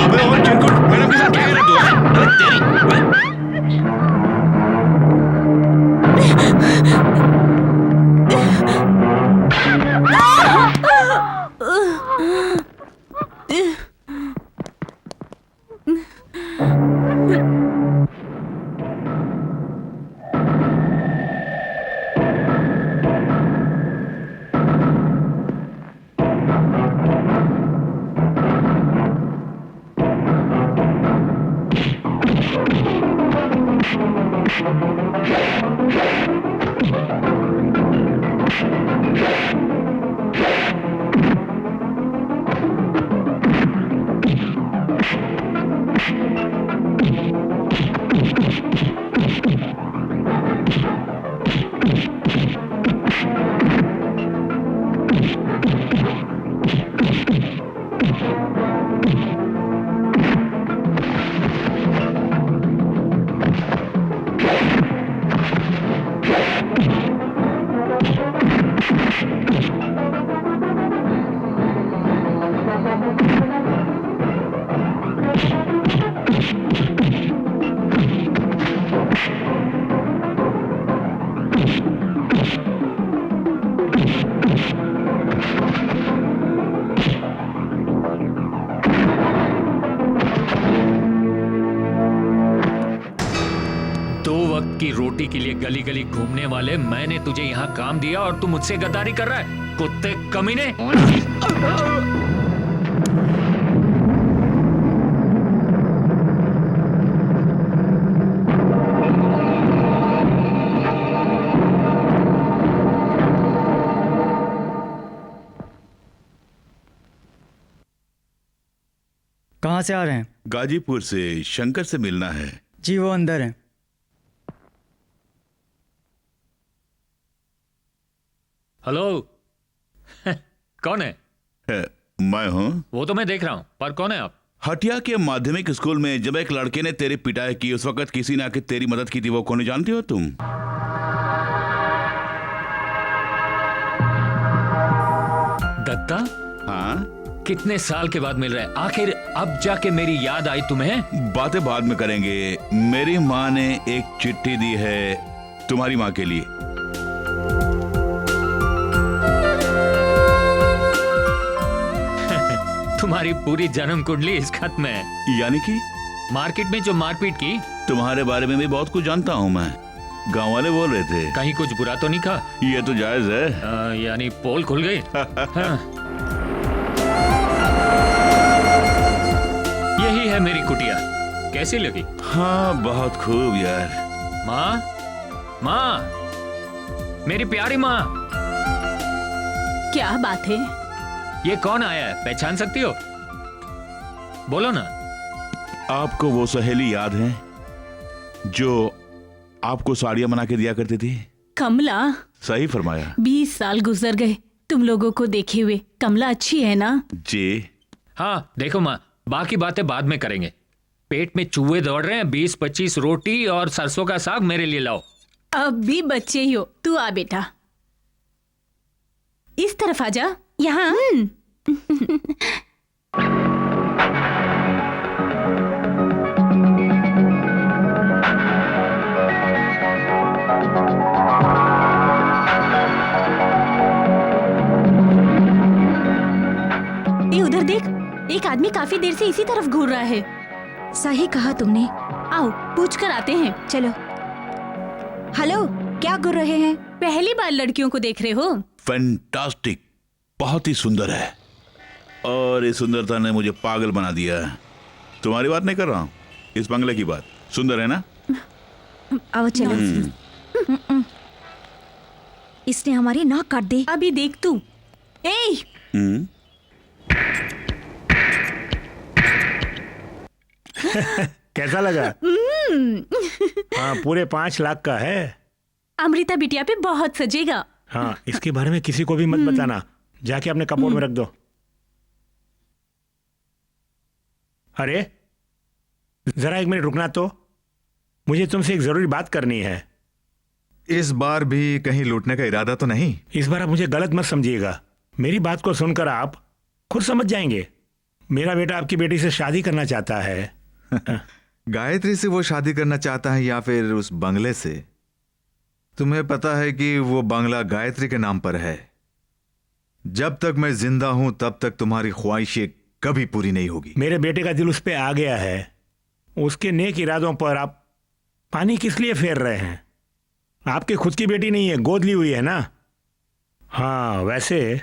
S1: अबे और चिरकुट, मैडम के साथ क्या कर रहे हो? अरे तेरी
S5: की रोटी के लिए गली गली घूमने वाले, मैंने तुझे यहाँ काम दिया और तू मुझसे गद्दारी कर रहा है, कुत्ते कमीने।
S9: कहाँ से आ रहे हैं?
S1: गाजीपुर से। शंकर से मिलना है।
S9: जी वो अंदर है।
S5: हेलो। कौन है?
S1: मैं हूँ।
S5: वो तो मैं देख रहा हूँ, पर कौन है आप?
S1: हटिया के माध्यमिक स्कूल में जब एक लड़के ने तेरी पिटाई की, उस वक्त किसी ने आके तेरी मदद की थी, वो कौन जानती हो तुम?
S5: दत्ता?
S1: हाँ।
S5: कितने साल के बाद मिल रहा है, आखिर अब जाके मेरी याद आई तुम्हें?
S1: बातें बाद में करेंगे। मेरी माँ ने एक चिट्ठी दी है तुम्हारी माँ के लिए।
S5: तुम्हारी पूरी जन्म कुंडली इस खत में है।
S1: यानी कि
S5: मार्केट में जो मारपीट की?
S1: तुम्हारे बारे में भी बहुत कुछ जानता हूँ मैं। गांव वाले बोल रहे थे।
S5: कहीं कुछ बुरा तो नहीं कहा?
S1: ये तो जायज है।
S5: यानी पोल खुल गई। हाँ। यही है मेरी कुटिया, कैसी लगी?
S1: हाँ बहुत खूब यार।
S5: माँ, माँ, मेरी प्यारी माँ।
S6: क्या बात है?
S5: ये कौन आया है, पहचान सकती हो? बोलो ना।
S1: आपको वो सहेली याद है जो आपको साड़ियां बना के दिया करती थी।
S6: कमला,
S1: सही फरमाया।
S6: 20 साल गुजर गए तुम लोगों को देखे हुए। कमला अच्छी है ना?
S1: जी
S5: हाँ देखो माँ, बाकी बातें बाद में करेंगे। पेट में चूहे दौड़ रहे हैं, 20-25 रोटी और सरसों का साग मेरे लिए लाओ।
S6: अब भी बच्चे ही हो। तू आ बेटा, इस तरफ आ जा। यहाँ ये उधर देख, एक आदमी काफी देर से इसी तरफ घूर रहा है।
S8: सही कहा तुमने।
S6: आओ पूछ कर आते हैं।
S8: चलो। हेलो, क्या कर रहे हैं?
S6: पहली बार लड़कियों को देख रहे हो?
S1: फैंटास्टिक, बहुत ही सुंदर है और इस सुंदरता ने मुझे पागल बना दिया है। तुम्हारी बात नहीं कर रहा हूँ, इस बंगले की बात। सुंदर है ना?
S8: आओ चलो। इसने हमारी नाक काट दी।
S6: अभी देख तू।
S4: कैसा लगा? हाँ, पूरे 5 लाख का है।
S6: अमृता बिटिया पे बहुत सजेगा।
S4: हाँ, इसके बारे में किसी को भी मत बताना। जाके अपने कपबोर्ड में रख दो। अरे जरा 1 मिनट रुकना तो, मुझे तुमसे एक जरूरी बात करनी है।
S2: इस बार भी कहीं लूटने का इरादा तो नहीं?
S4: इस बार आप मुझे गलत मत समझिएगा। मेरी बात को सुनकर आप खुद समझ जाएंगे। मेरा बेटा आपकी बेटी से शादी करना चाहता है।
S2: गायत्री से वो शादी करना चाहता है या फिर उस बंगले से? तुम्हें पता है कि वो बंगला गायत्री के नाम पर है। जब तक मैं जिंदा हूं तब तक तुम्हारी ख्वाहिशें कभी पूरी नहीं होगी।
S4: मेरे बेटे का दिल उस पे आ गया है। उसके नेक इरादों पर आप पानी किस लिए फेर रहे हैं? आपकी खुद की बेटी नहीं है, गोद ली हुई है ना? हाँ, वैसे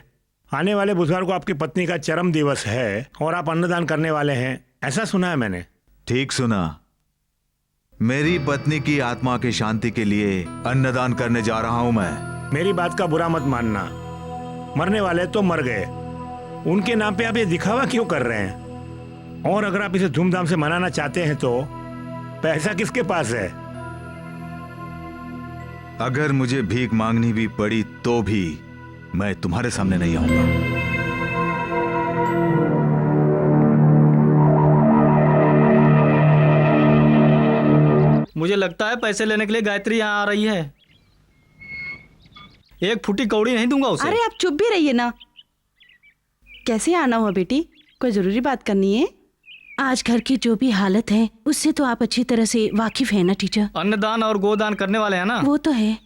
S4: आने वाले बुधवार को आपकी पत्नी का चरम दिवस है और आप अन्नदान करने वाले हैं, ऐसा सुना है मैंने।
S2: ठीक सुना। मेरी पत्नी की आत्मा की शांति के लिए अन्नदान करने जा रहा हूं मैं।
S4: मेरी बात का बुरा मत मानना। मरने वाले तो मर गए, उनके नाम पे आप ये दिखावा क्यों कर रहे हैं? और अगर आप इसे धूमधाम से मनाना चाहते हैं तो पैसा किसके पास है?
S2: अगर मुझे भीख मांगनी भी पड़ी तो भी मैं तुम्हारे सामने नहीं आऊंगा।
S10: मुझे लगता है पैसे लेने के लिए गायत्री यहाँ आ रही है। एक फूटी कौड़ी नहीं दूंगा उसे।
S7: अरे आप चुप भी रहिए ना। कैसे आना हुआ बेटी? कोई जरूरी बात करनी है?
S3: आज घर की जो भी हालत है उससे तो आप अच्छी तरह से वाकिफ है ना टीचर?
S10: अन्नदान और गोदान करने वाले हैं ना?
S3: वो तो है,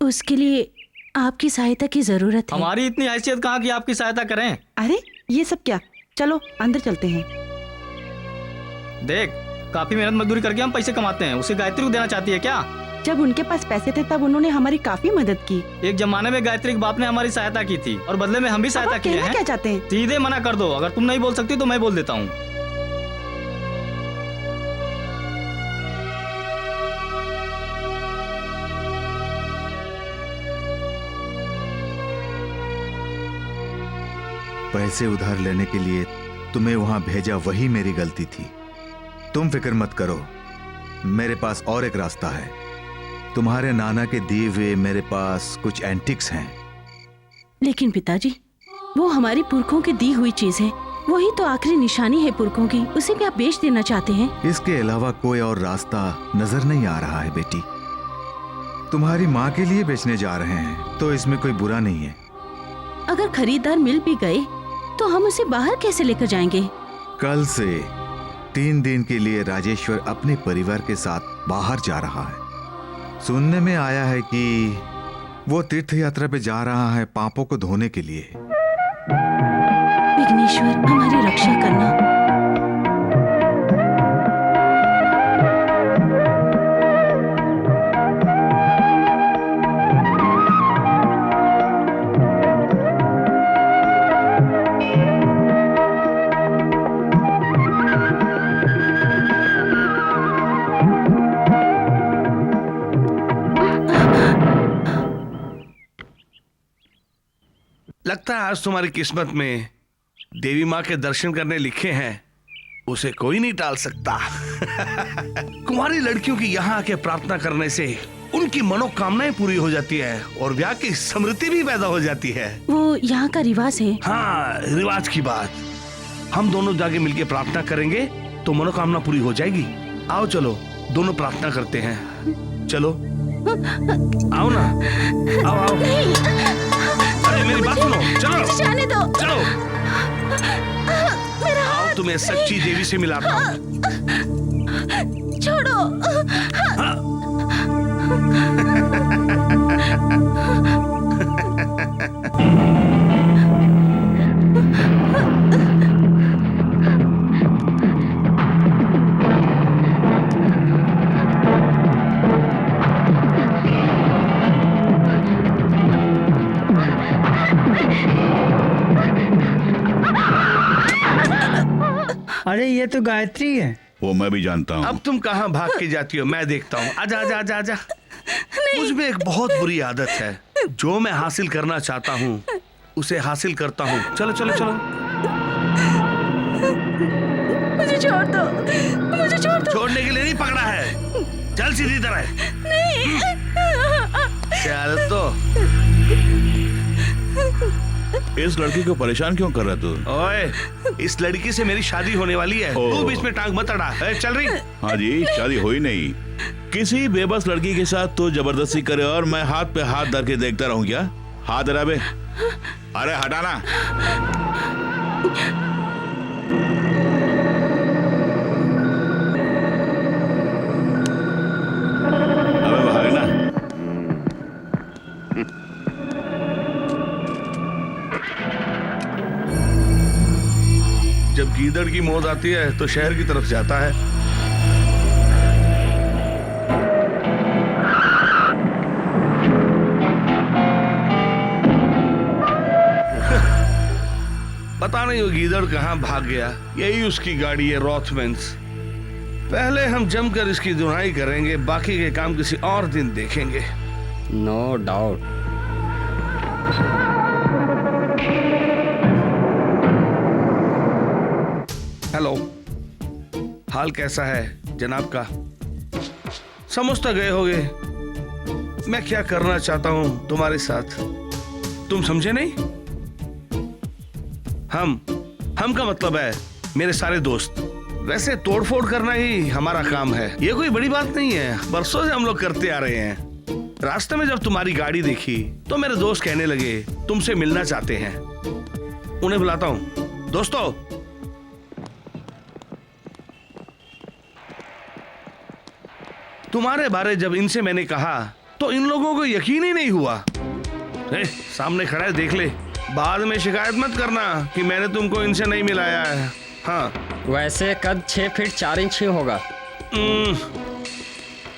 S3: उसके लिए आपकी सहायता की जरूरत है।
S10: हमारी इतनी हैसियत कहाँ की आपकी सहायता करें?
S7: अरे ये सब क्या? चलो अंदर चलते हैं।
S10: देख, काफी मेहनत मजदूरी करके हम पैसे कमाते हैं, उसे गायत्री को देना चाहती है क्या?
S7: जब उनके पास पैसे थे तब उन्होंने हमारी काफी मदद की।
S10: एक जमाने में गायत्री के बाप ने हमारी सहायता की थी और बदले में हम भी सहायता किए हैं।
S7: क्या चाहते हैं?
S10: सीधे मना कर दो। अगर तुम नहीं बोल सकती तो मैं बोल देता हूँ।
S2: पैसे उधार लेने के लिए तुम्हें वहां भेजा वही मेरी गलती थी। तुम फिक्र मत करो, मेरे पास और एक रास्ता है। तुम्हारे नाना के दिए हुए मेरे पास कुछ एंटिक्स हैं।
S3: लेकिन पिताजी, वो हमारे पुरखों की दी हुई चीज है, वही तो आखिरी निशानी है पुरखों की। उसे भी आप बेच देना चाहते हैं?
S2: इसके अलावा कोई और रास्ता नजर नहीं आ रहा है बेटी। तुम्हारी माँ के लिए बेचने जा रहे हैं तो इसमें कोई बुरा नहीं है।
S3: अगर खरीदार मिल भी गए तो हम उसे बाहर कैसे लेकर जाएंगे?
S2: कल से 3 दिन के लिए राजेश्वर अपने परिवार के साथ बाहर जा रहा है। सुनने में आया है कि वो तीर्थ यात्रा पे जा रहा है पापों को धोने के लिए।
S3: विघ्नेश्वर हमारी रक्षा करना।
S12: लगता है आज तुम्हारी किस्मत में देवी माँ के दर्शन करने लिखे हैं, उसे कोई नहीं टाल सकता। कुंवारी लड़कियों की यहाँ आके प्रार्थना करने से उनकी मनोकामनाएं पूरी हो जाती है और ब्याह की समृद्धि भी पैदा हो जाती है।
S3: वो यहाँ का रिवाज है।
S12: हाँ, रिवाज की बात। हम दोनों जाके मिलके प्रार्थना करेंगे तो मनोकामना पूरी हो जाएगी। आओ चलो, दोनों प्रार्थना करते हैं। चलो आओ ना, आओ आओ। अरे मेरी बात सुनो, चलो
S3: जाने दो।
S12: चलो आओ, तुम्हें सच्ची देवी से मिलाता हूँ।
S3: छोड़ो।
S9: अरे ये तो गायत्री है।
S1: वो मैं भी जानता हूँ।
S12: अब तुम कहाँ भाग के जाती हो, मैं देखता हूँ। आजा आजा आजा आजा। मुझ में एक बहुत बुरी आदत है, जो मैं हासिल करना चाहता हूँ उसे हासिल करता हूँ। चलो चलो चलो।
S3: मुझे छोड़ दो, मुझे छोड़ दो।
S12: छोड़ने के लिए नहीं पकड़ा है, चल सीधी तरह।
S3: नहीं।
S12: चल तो।
S1: इस लड़की को परेशान क्यों कर रहा तू?
S12: ओए, इस लड़की से मेरी शादी होने वाली है, तू बीच में टांग मत अड़ा। चल रही।
S1: हाँ जी, शादी हुई नहीं। किसी बेबस लड़की के साथ तो जबरदस्ती करे और मैं हाथ पे हाथ धर के देखता रहूं क्या? हाथ धरा बे। अरे हटाना। अबे भागना।
S12: जब गीदड़ की मौत आती है तो शहर की तरफ जाता है। पता नहीं वो गीदड़ कहाँ भाग गया। यही उसकी गाड़ी है, रॉथमेंस। पहले हम जमकर इसकी धुनाई करेंगे, बाकी के काम किसी और दिन देखेंगे।
S11: No doubt.
S12: हेलो, हाल कैसा है जनाब का? समझ तो गए होगे मैं क्या करना चाहता हूं तुम्हारे साथ। तुम समझे नहीं? हम का मतलब है मेरे सारे दोस्त। वैसे तोड़फोड़ करना ही हमारा काम है, ये कोई बड़ी बात नहीं है। बरसों से हम लोग करते आ रहे हैं। रास्ते में जब तुम्हारी गाड़ी देखी तो मेरे दोस्त कहने लगे तुमसे मिलना चाहते हैं। उन्हें बुलाता हूं। दोस्तों, तुम्हारे बारे जब इनसे मैंने कहा तो इन लोगों को यकीन ही नहीं हुआ। सामने खड़ा है, देख ले। बाद में शिकायत मत करना कि मैंने तुमको इनसे नहीं मिलाया है। हाँ,
S11: वैसे कद 6 फीट 4 इंच ही होगा।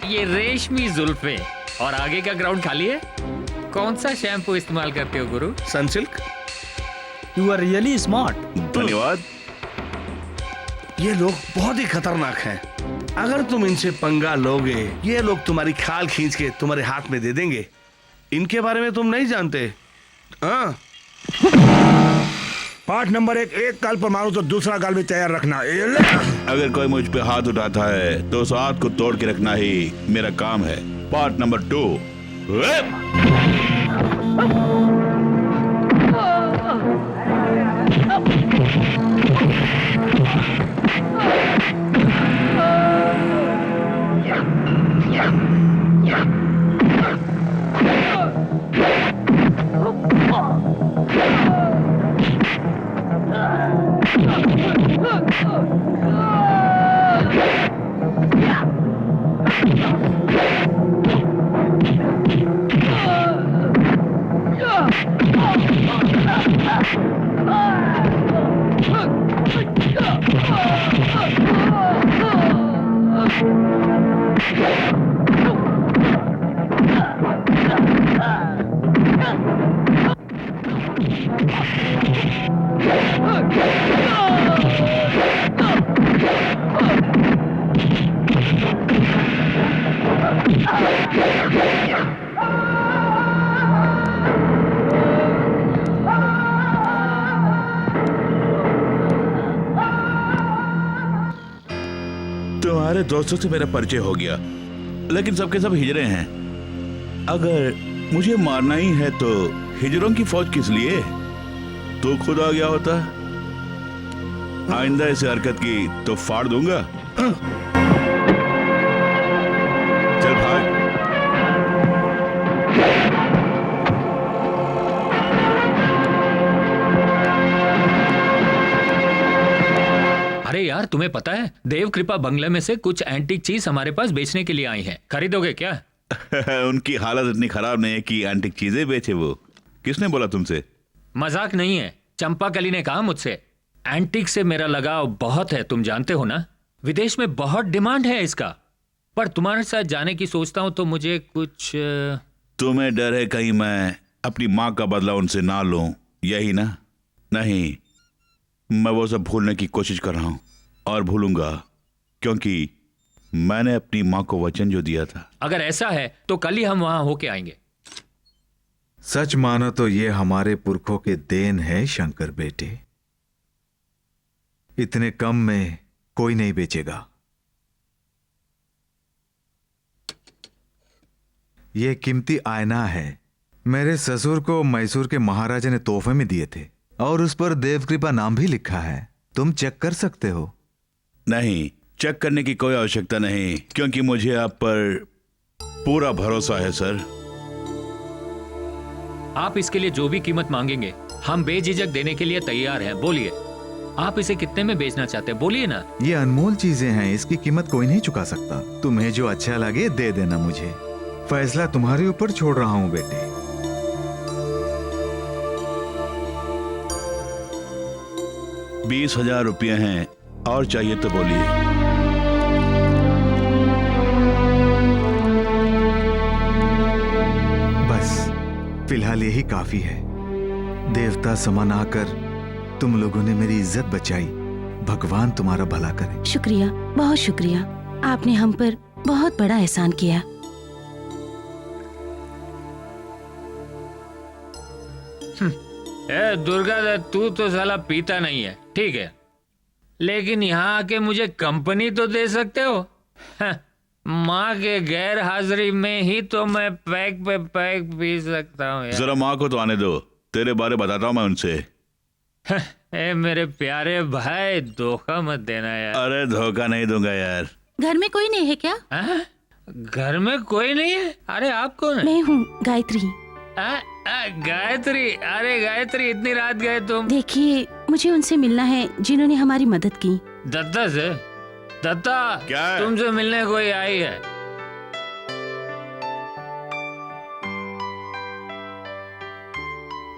S5: ये रेशमी जुल्फे और आगे का ग्राउंड खाली है। कौन सा शैम्पू इस्तेमाल करते हो गुरु?
S12: Sunsilk.
S10: You are really smart.
S1: धन्यवाद।
S12: ये लोग बहुत ही खतरनाक हैं। अगर तुम इनसे पंगा लोगे, ये लोग तुम्हारी खाल खींच के तुम्हारे हाथ में दे देंगे। इनके बारे में तुम नहीं जानते। हाँ,
S4: पार्ट नंबर 1, एक गाल पर मारो तो दूसरा गाल भी तैयार रखना।
S1: अगर कोई मुझ पे हाथ उठाता है तो उस हाथ को तोड़ के रखना ही मेरा काम है। Part number 2। तुम्हारे दोस्तों से मेरा परिचय हो गया, लेकिन सबके सब हिजड़े हैं। अगर मुझे मारना ही है तो हिजरों की फौज किस लिए? तो खुद आ गया होता। आइंदा ऐसी हरकत की तो फाड़ दूंगा। चल भाग।
S5: अरे यार, तुम्हें पता है देव कृपा बंगले में से कुछ एंटीक चीज हमारे पास बेचने के लिए आई हैं। खरीदोगे क्या?
S1: उनकी हालत इतनी खराब नहीं है कि एंटीक चीजें बेचे वो। किसने बोला तुमसे?
S5: मजाक नहीं है। चंपाकली ने कहा मुझसे। एंटीक से मेरा लगाव बहुत है, तुम जानते हो ना। विदेश में बहुत डिमांड है इसका। पर तुम्हारे साथ जाने की सोचता हूं तो मुझे कुछ।
S1: तुम्हें डर है कहीं मैं अपनी माँ का बदला उनसे ना लूं, यही ना? नहीं, मैं वो सब भूलने की कोशिश कर रहा हूं और भूलूंगा, क्योंकि मैंने अपनी माँ को वचन जो दिया था।
S5: अगर ऐसा है तो कल ही हम वहां होके आएंगे।
S2: सच मानो तो ये हमारे पुरखों के देन है शंकर बेटे। इतने कम में कोई नहीं बेचेगा। यह कीमती आईना है। मेरे ससुर को मैसूर के महाराजा ने तोहफे में दिए थे और उस पर देवकृपा नाम भी लिखा है। तुम चेक कर सकते हो।
S1: नहीं, चेक करने की कोई आवश्यकता नहीं, क्योंकि मुझे आप पर पूरा भरोसा है सर।
S5: आप इसके लिए जो भी कीमत मांगेंगे हम बेझिझक देने के लिए तैयार हैं। बोलिए, आप इसे कितने में बेचना चाहते हैं? बोलिए ना।
S2: ये अनमोल चीजें हैं, इसकी कीमत कोई नहीं चुका सकता। तुम्हें जो अच्छा लगे दे देना मुझे। फैसला तुम्हारे ऊपर छोड़ रहा हूं बेटे।
S1: ₹20,000 हैं, और चाहिए तो बोलिए।
S2: बस फिलहाल यही काफी है। देवता समान आकर तुम लोगों ने मेरी इज्जत बचाई। भगवान तुम्हारा भला करे।
S3: शुक्रिया, बहुत शुक्रिया। आपने हम पर बहुत बड़ा एहसान किया।
S5: ए दुर्गा, तू तो साला पीता नहीं है, ठीक है, लेकिन यहाँ आके मुझे कंपनी तो दे सकते हो। माँ के गैर हाजिरी में ही तो मैं पैक पे पैक पी सकता हूँ।
S1: जरा माँ को तो आने दो, तेरे बारे बताता हूँ मैं उनसे।
S5: ए मेरे प्यारे भाई, धोखा मत देना यार।
S1: अरे धोखा नहीं दूंगा यार।
S3: घर में कोई नहीं है क्या?
S5: घर में कोई नहीं है? अरे आप कौन है?
S3: मैं हूँ गायत्री।
S5: गायत्री? अरे गायत्री, इतनी रात गए तुम?
S3: देखिए, मुझे उनसे मिलना है जिन्होंने हमारी मदद की।
S5: दत्ता से? दत्ता,
S1: क्या है?
S5: तुमसे मिलने कोई आई है?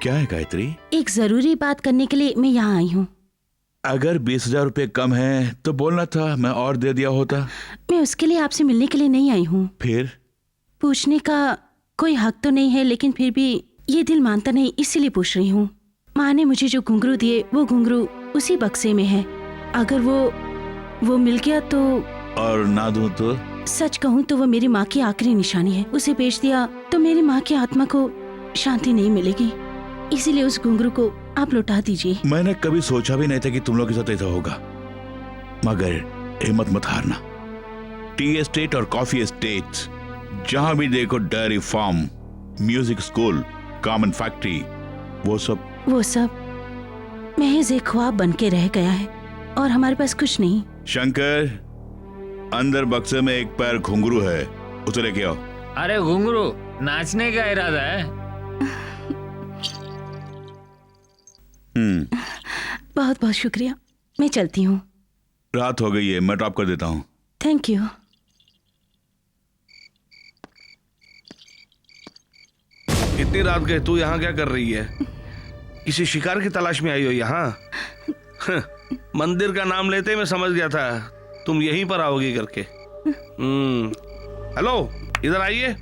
S1: क्या है गायत्री?
S3: एक जरूरी बात करने के लिए मैं यहाँ आई हूँ।
S1: अगर 20,000 रुपए कम है तो बोलना था, मैं और दे दिया होता।
S3: मैं उसके लिए आपसे मिलने के लिए नहीं आई हूँ।
S1: फिर?
S3: पूछने का कोई हक तो नहीं है, लेकिन फिर भी ये दिल मानता नहीं, इसीलिए पूछ रही हूँ। माँ ने मुझे जो घुंघरू दिए वो घुंघरू उसी बक्से में है। अगर वो मिल गया तो।
S1: और ना दूं तो?
S3: सच कहूँ तो वो मेरी माँ की आखिरी निशानी है। उसे बेच दिया तो मेरी माँ की आत्मा को शांति नहीं मिलेगी, इसीलिए उस घुंघरू को आप लौटा दीजिए।
S1: मैंने कभी सोचा भी नहीं था कि तुम लोग के साथ ऐसा होगा, मगर हिम्मत मत हारना। टी एस्टेट और कॉफी एस्टेट, जहां भी देखो dairy farm, music school, garment factory, वो सब महज एक ख्वाब बन के रह गया है और हमारे पास कुछ नहीं। शंकर, अंदर बक्से में एक पैर घुंघरू है, उसे लेके आओ।
S5: अरे घुंघरू नाचने का इरादा है?
S3: बहुत बहुत शुक्रिया, मैं चलती हूँ।
S1: रात हो गई है, मैं ड्रॉप कर देता हूँ।
S3: Thank you.
S12: इतनी रात गए, तू यहाँ क्या कर रही है? किसी शिकार की तलाश में आई हो यहाँ? मंदिर का नाम लेते मैं समझ गया था तुम यहीं पर आओगी करके। हेलो, इधर आइए।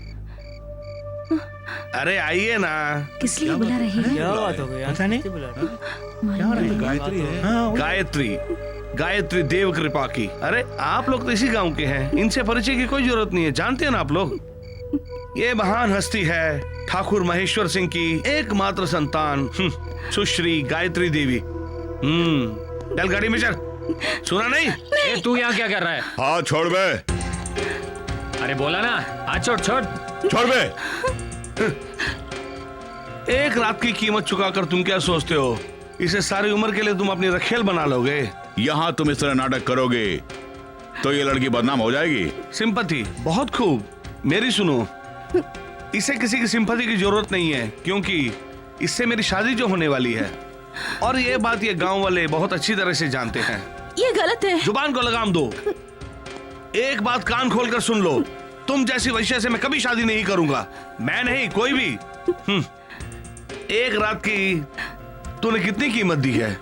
S12: अरे आइए ना।
S3: किस लिए बुला रही है?
S9: क्या बात हो गई? पता नहीं।
S12: गायत्री है। गायत्री देव कृपा की। अरे आप लोग तो इसी गांव के हैं, इनसे परिचय की कोई जरूरत नहीं है, जानते हैं ना आप लोग। ये महान हस्ती है ठाकुर महेश्वर सिंह की एकमात्र संतान सुश्री गायत्री देवी। चल गाड़ी में चल। सुना नहीं?
S5: तू यहाँ क्या कर रहा है?
S1: हाँ छोड़ बे।
S5: अरे बोला ना। हाँ छोड़ छोड़।
S1: छोड़ बे।
S12: एक रात की कीमत चुकाकर तुम क्या सोचते हो इसे सारी उम्र के लिए तुम अपनी रखेल बना लोगे?
S1: यहाँ तुम इस तरह नाटक करोगे तो ये लड़की बदनाम हो जाएगी।
S12: सिंपैथी, बहुत खूब। मेरी सुनो, इसे किसी की सिंपैथी की जरूरत नहीं है, क्योंकि इससे मेरी शादी जो होने वाली है, और ये बात ये गांव वाले बहुत अच्छी तरह से जानते हैं।
S3: ये गलत है।
S12: जुबान को लगाम दो। एक बात कान खोलकर सुन लो, तुम जैसी वैश्या से मैं कभी शादी नहीं करूंगा। मैं नहीं, कोई भी। एक रात की तूने कितनी कीमत दी है?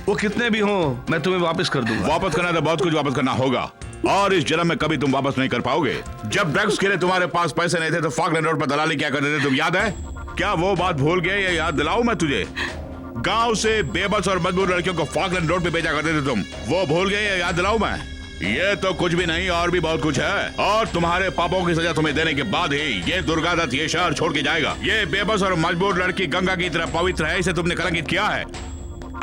S12: वो कितने भी हो मैं तुम्हें वापस कर दूंगा।
S1: वापस करना तो बहुत कुछ वापस करना होगा, और इस जन्म में कभी तुम वापस नहीं कर पाओगे। जब ड्रग्स के लिए तुम्हारे पास पैसे नहीं थे तो फॉकलैंड रोड पर दलाली क्या करते थे, तुम याद है? क्या वो बात भूल गए या याद दिलाऊं मैं तुझे? गांव से बेबस और मजबूर लड़कियों को फॉकलैंड रोड पे भेजा करते थे तुम, वो भूल गए या याद दिलाऊं मैं? ये तो कुछ भी नहीं, और भी बहुत कुछ है। और तुम्हारे पापों की सजा तुम्हें देने के बाद ही ये दुर्गा दत्त ये शहर छोड़ के जाएगा। ये बेबस और मजबूर लड़की गंगा की तरह पवित्र है, इसे तुमने कलंकित किया है।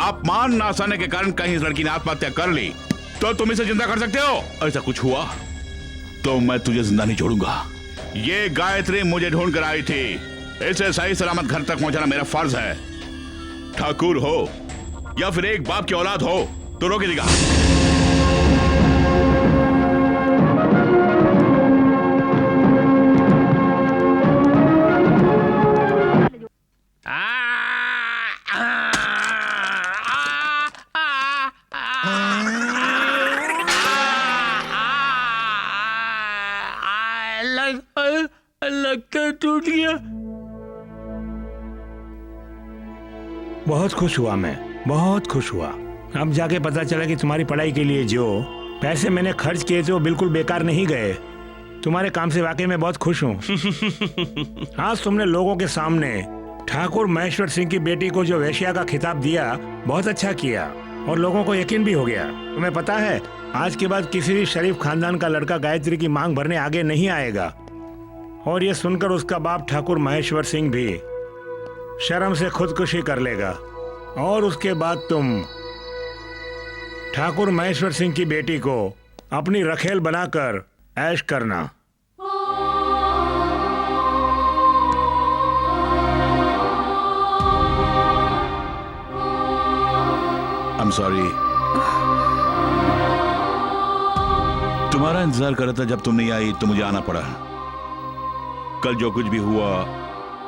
S1: अपमान ना सहने के कारण कहीं इस लड़की ने आत्महत्या कर ली तो तुम इसे जिंदा कर सकते हो? ऐसा कुछ हुआ तो मैं तुझे जिंदा नहीं छोड़ूंगा। ये गायत्री मुझे ढूंढ कर आई थी, इसे सही सलामत घर तक पहुंचाना मेरा फर्ज है। ठाकुर हो या फिर एक बाप की औलाद हो तो रोके देगा।
S5: लगता टूट गया।
S4: बहुत खुश हुआ, मैं बहुत खुश हुआ। अब जाके पता चला कि तुम्हारी पढ़ाई के लिए जो पैसे मैंने खर्च किए थे वो बिल्कुल बेकार नहीं गए। तुम्हारे काम से वाकई में बहुत खुश हूँ। आज तुमने लोगों के सामने ठाकुर महेश्वर सिंह की बेटी को जो वेश्या का खिताब दिया, बहुत अच्छा किया, और लोगों को यकीन भी हो गया। तुम्हें पता है, आज के बाद किसी भी शरीफ खानदान का लड़का गायत्री की मांग भरने आगे नहीं आएगा, और ये सुनकर उसका बाप ठाकुर महेश्वर सिंह भी शर्म से खुदकुशी कर लेगा, और उसके बाद तुम ठाकुर महेश्वर सिंह की बेटी को अपनी रखेल बनाकर ऐश करना।
S1: I'm sorry। तुम्हारा इंतजार कर रहा था, जब तुम नहीं आई तो मुझे आना पड़ा। कल जो कुछ भी हुआ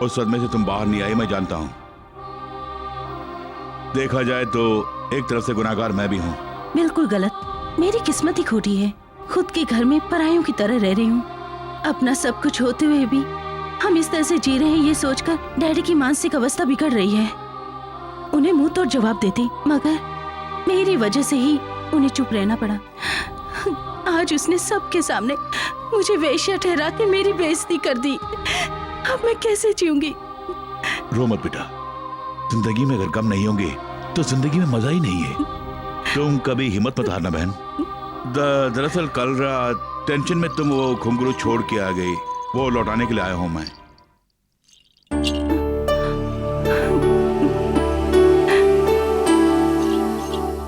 S1: उस सदमे से तुम बाहर नहीं आई, मैं जानता हूं। देखा जाए तो एक तरफ से गुनाहगार मैं भी हूं।
S3: बिल्कुल गलत, मेरी किस्मत ही खोटी है। खुद के घर में परायों की तरह रह रही हूँ। अपना सब कुछ होते हुए भी हम इस तरह से जी रहे हैं, ये सोचकर डैडी की मानसिक अवस्था बिगड़ रही है। उन्हें मुंह तोड़ जवाब देती, मगर मेरी वजह से ही उन्हें चुप रहना पड़ा। आज उसने सबके सामने मुझे वेश्या ठहरा के मेरी बेइज्जती कर दी। अब मैं कैसे जीऊंगी?
S1: रो मत बेटा, जिंदगी में अगर गम नहीं होंगे तो जिंदगी में मजा ही नहीं है। तुम कभी हिम्मत मत हारना बहन। दरअसल कल रात टेंशन में तुम वो घुंघरू छोड़ के आ गई, वो लौटाने के लिए आया हूं मैं।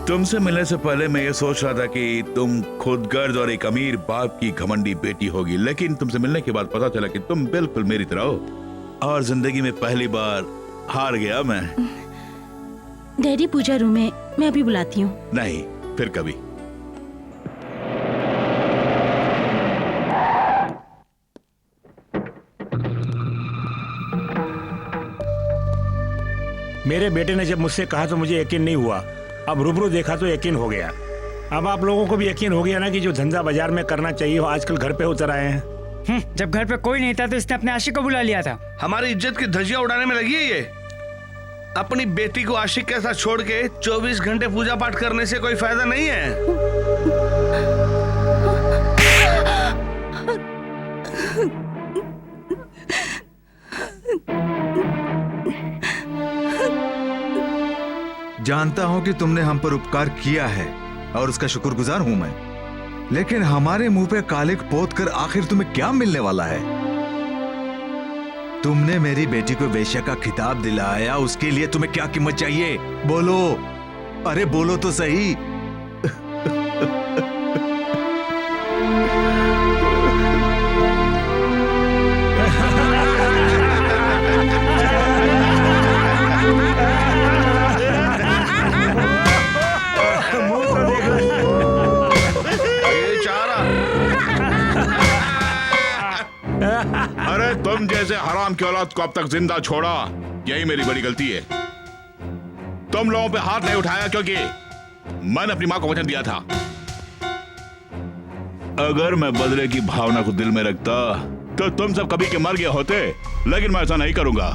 S1: तुमसे मिलने से पहले मैं ये सोच रहा था कि तुम खुदगर्ज और एक अमीर बाप की घमंडी बेटी होगी, लेकिन तुमसे मिलने के बाद पता चला कि तुम बिल्कुल मेरी तरह हो, और जिंदगी में पहली बार हार गया मैं।
S3: डैडी पूजा रूम में, मैं अभी बुलाती हूँ।
S1: नहीं, फिर कभी।
S4: मेरे बेटे ने जब मुझसे कहा तो मुझे यकीन नहीं हुआ, अब रूबरू देखा तो यकीन हो गया। अब आप लोगों को भी यकीन हो गया ना कि जो धंधा बाजार में करना चाहिए वो आजकल घर पे उतर आए हैं।
S9: जब घर पे कोई नहीं था तो इसने अपने आशिक को बुला लिया था।
S12: हमारी इज्जत की धज्जियां उड़ाने में लगी है ये। अपनी बेटी को आशिक के साथ छोड़ के 24 घंटे पूजा पाठ करने से कोई फायदा नहीं है।
S2: जानता हूं कि तुमने हम पर उपकार किया है और उसका शुक्रगुजार हूं मैं, लेकिन हमारे मुंह पे कालिक पोत कर आखिर तुम्हें क्या मिलने वाला है? तुमने मेरी बेटी को वेश्या का खिताब दिलाया, उसके लिए तुम्हें क्या कीमत चाहिए? बोलो, अरे बोलो तो सही।
S1: आदम की औलाद को अब तक जिंदा छोड़ा, यही मेरी बड़ी गलती है। तुम लोगों पे हाथ नहीं उठाया क्योंकि मैंने अपनी मां को वचन दिया था। अगर मैं बदले की भावना को दिल में रखता तो तुम सब कभी के मर गए होते, लेकिन मैं ऐसा नहीं करूंगा।